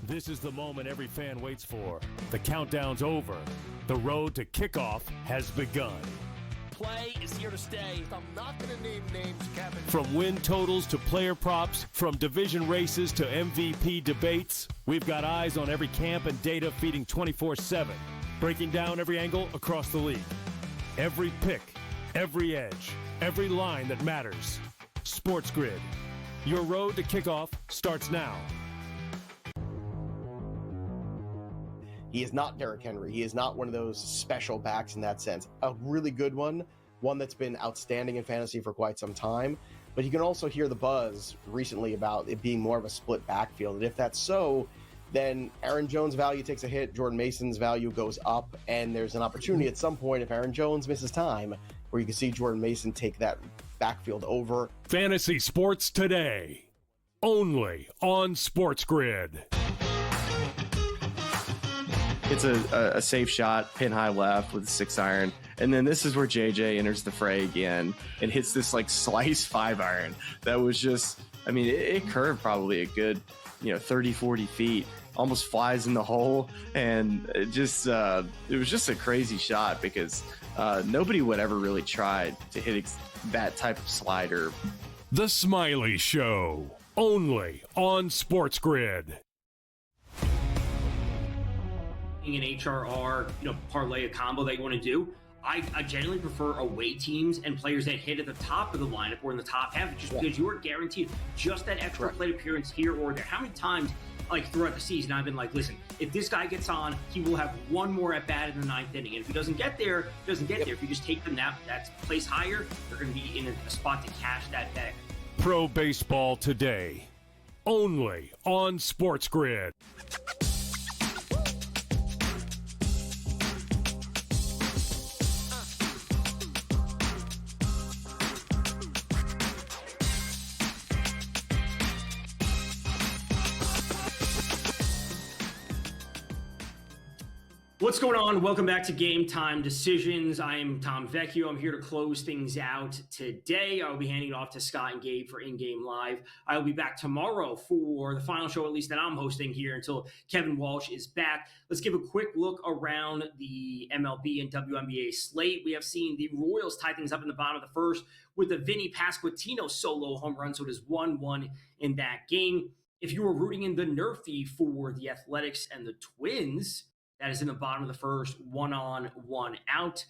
This is the moment every fan waits for. The countdown's over. The road to kickoff has begun. Play is here to stay. I'm not going to name names, Kevin. From win totals to player props, from division races to MVP debates, we've got eyes on every camp and data feeding 24/7, breaking down every angle across the league. Every pick, every edge, every line that matters. SportsGrid. Your road to kickoff starts now. He is not Derrick Henry. He is not one of those special backs in that sense. A really good one that's been outstanding in fantasy for quite some time. But you can also hear the buzz recently about it being more of a split backfield. And if that's so, then Aaron Jones' value takes a hit, Jordan Mason's value goes up, and there's an opportunity at some point, if Aaron Jones misses time, where you can see Jordan Mason take that backfield over. Fantasy sports today, only on SportsGrid. It's a safe shot, pin high left with a 6-iron. And then this is where JJ enters the fray again and hits this like slice 5-iron. That was just, I mean, it curved probably a good, 30, 40 feet, almost flies in the hole. And it was just a crazy shot because nobody would ever really try to hit that type of slider. The Smiley Show, only on SportsGrid. An HRR, parlay a combo that you want to do. I generally prefer away teams and players that hit at the top of the lineup or in the top half, just because you are guaranteed just that extra plate appearance here or there. How many times, throughout the season, I've been like, listen, if this guy gets on, he will have one more at bat in the 9th inning, and if he doesn't get there, he doesn't get there. If you just take them that place higher, they're going to be in a spot to cash that bag. Pro Baseball Today, only on SportsGrid. What's going on? Welcome back to Game Time Decisions. I am Tom Vecchio. I'm here to close things out today. I'll be handing it off to Scott and Gabe for In-Game Live. I will be back tomorrow for the final show, at least that I'm hosting here, until Kevin Walsh is back. Let's give a quick look around the MLB and WNBA slate. We have seen the Royals tie things up in the bottom of the first with a Vinny Pasquantino solo home run, so it is 1-1 in that game. If you were rooting in the Nerfy for the Athletics and the Twins, that is in the bottom of the first, 1 on, 1 out.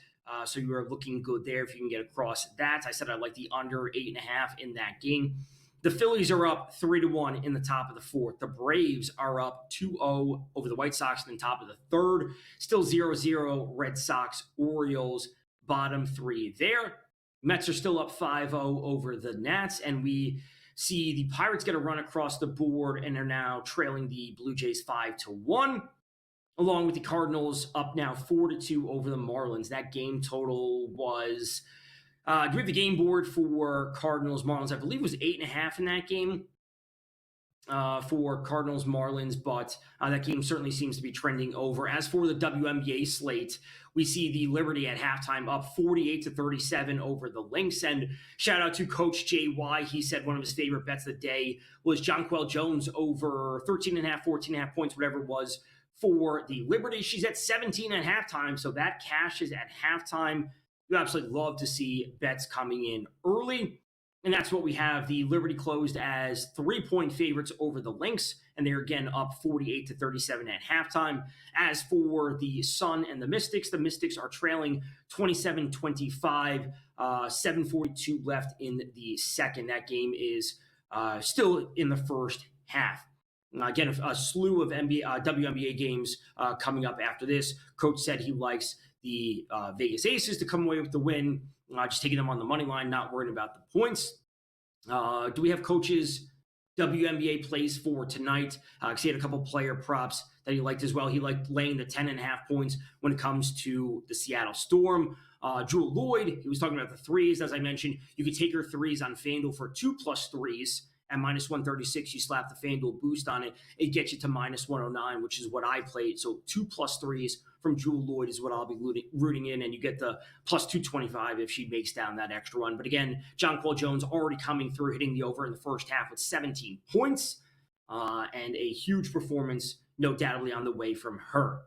So you are looking good there if you can get across that. I said I like the under 8.5 in that game. The Phillies are up 3-1 in the top of the fourth. The Braves are up 2-0 over the White Sox in the top of the third. Still 0-0 Red Sox, Orioles, bottom three there. Mets are still up 5-0 over the Nats, and we see the Pirates get a run across the board and are now trailing the Blue Jays 5-1. Along with the Cardinals up now 4-2 over the Marlins. That game total was, do we have the game board for Cardinals Marlins? I believe it was 8.5 in that game for Cardinals Marlins, but that game certainly seems to be trending over. As for the WNBA slate, we see the Liberty at halftime up 48-37 over the Lynx. And shout out to Coach JY. He said one of his favorite bets of the day was Jonquel Jones over 13.5, 14.5 points, whatever it was, for the Liberty. She's at 17 at halftime, so that cashes at halftime. You absolutely love to see bets coming in early, and that's what we have. The Liberty closed as 3-point favorites over the Lynx, and they're again up 48-37 at halftime. As for the Sun and the Mystics are trailing 27-25, 7:42 left in the second. That game is still in the first half. Again, a slew of WNBA games coming up after this. Coach said he likes the Vegas Aces to come away with the win, just taking them on the money line, not worrying about the points. Do we have Coach's WNBA plays for tonight? Because he had a couple player props that he liked as well. He liked laying the 10.5 points when it comes to the Seattle Storm. Jewel Lloyd, he was talking about the threes. As I mentioned, you could take her threes on FanDuel for 2+ threes. At -136, you slap the FanDuel boost on it. It gets you to -109, which is what I played. So 2+ threes from Jewel Lloyd is what I'll be rooting in, and you get the +225 if she makes down that extra run. But again, Jonquel Jones already coming through, hitting the over in the first half with 17 points, and a huge performance, no doubtly, on the way from her.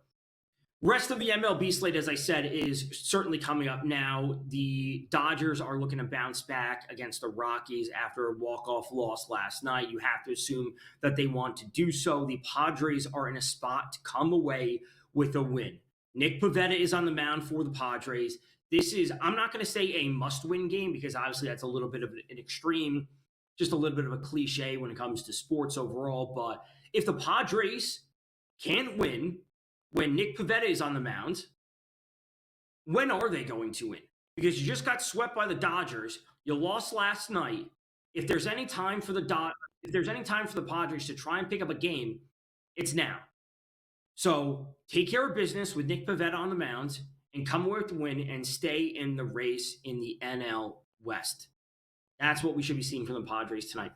Rest of the MLB slate, as I said, is certainly coming up now. The Dodgers are looking to bounce back against the Rockies after a walk-off loss last night. You have to assume that they want to do so. The Padres are in a spot to come away with a win. Nick Pivetta is on the mound for the Padres. This is, I'm not going to say a must-win game because obviously that's a little bit of an extreme, just a little bit of a cliche when it comes to sports overall. But if the Padres can't win when Nick Pivetta is on the mound, when are they going to win? Because you just got swept by the Dodgers. You lost last night. If there's any time for the Padres to try and pick up a game, it's now. So take care of business with Nick Pivetta on the mound and come away with the win and stay in the race in the NL West. That's what we should be seeing from the Padres tonight.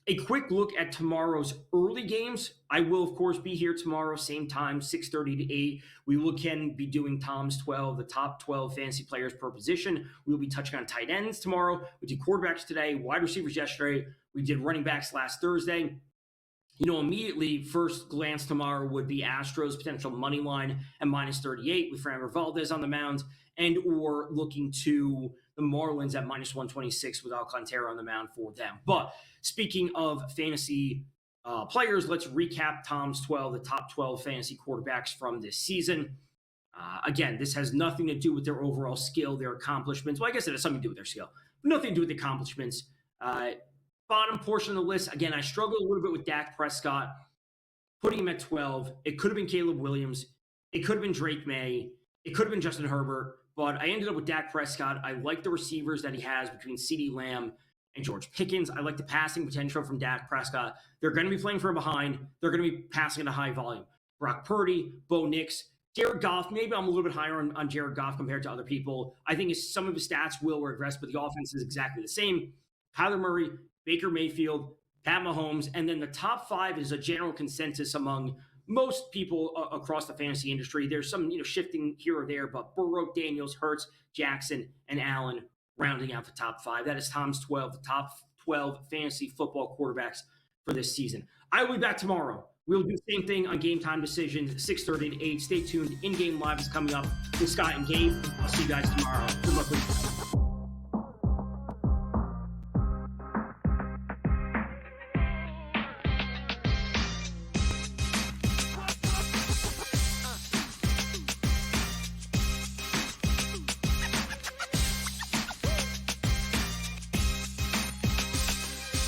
A quick look at tomorrow's early games. I will, of course, be here tomorrow, same time, 6:30 to 8. We will again be doing Tom's 12, the top 12 fantasy players per position. We'll be touching on tight ends tomorrow. We did quarterbacks today, wide receivers yesterday. We did running backs last Thursday. Immediately, first glance tomorrow would be Astros potential money line at -38 with Framber Valdez on the mound, and or looking to the Marlins at -126 with Alcantara on the mound for them. But speaking of fantasy players, let's recap Tom's 12, the top 12 fantasy quarterbacks from this season. Again, this has nothing to do with their overall skill, their accomplishments. Well, I guess it has something to do with their skill, but nothing to do with the accomplishments. Bottom portion of the list, again, I struggled a little bit with Dak Prescott, putting him at 12. It could have been Caleb Williams. It could have been Drake May. It could have been Justin Herbert. But I ended up with Dak Prescott. I like the receivers that he has between CeeDee Lamb and George Pickens. I like the passing potential from Dak Prescott. They're going to be playing from behind. They're going to be passing at a high volume. Brock Purdy, Bo Nix, Jared Goff. Maybe I'm a little bit higher on Jared Goff compared to other people. I think some of his stats will regress, but the offense is exactly the same. Kyler Murray, Baker Mayfield, Pat Mahomes, and then the top 5 is a general consensus among most people across the fantasy industry. There's some shifting here or there, but Burrow, Daniels, Hurts, Jackson, and Allen rounding out the top 5. That is Tom's 12, the top 12 fantasy football quarterbacks for this season. I will be back tomorrow. We'll do the same thing on Game Time Decisions, 6:30 to 8. Stay tuned. In-game live is coming up with Scott and Gabe. I'll see you guys tomorrow. Good luck with you.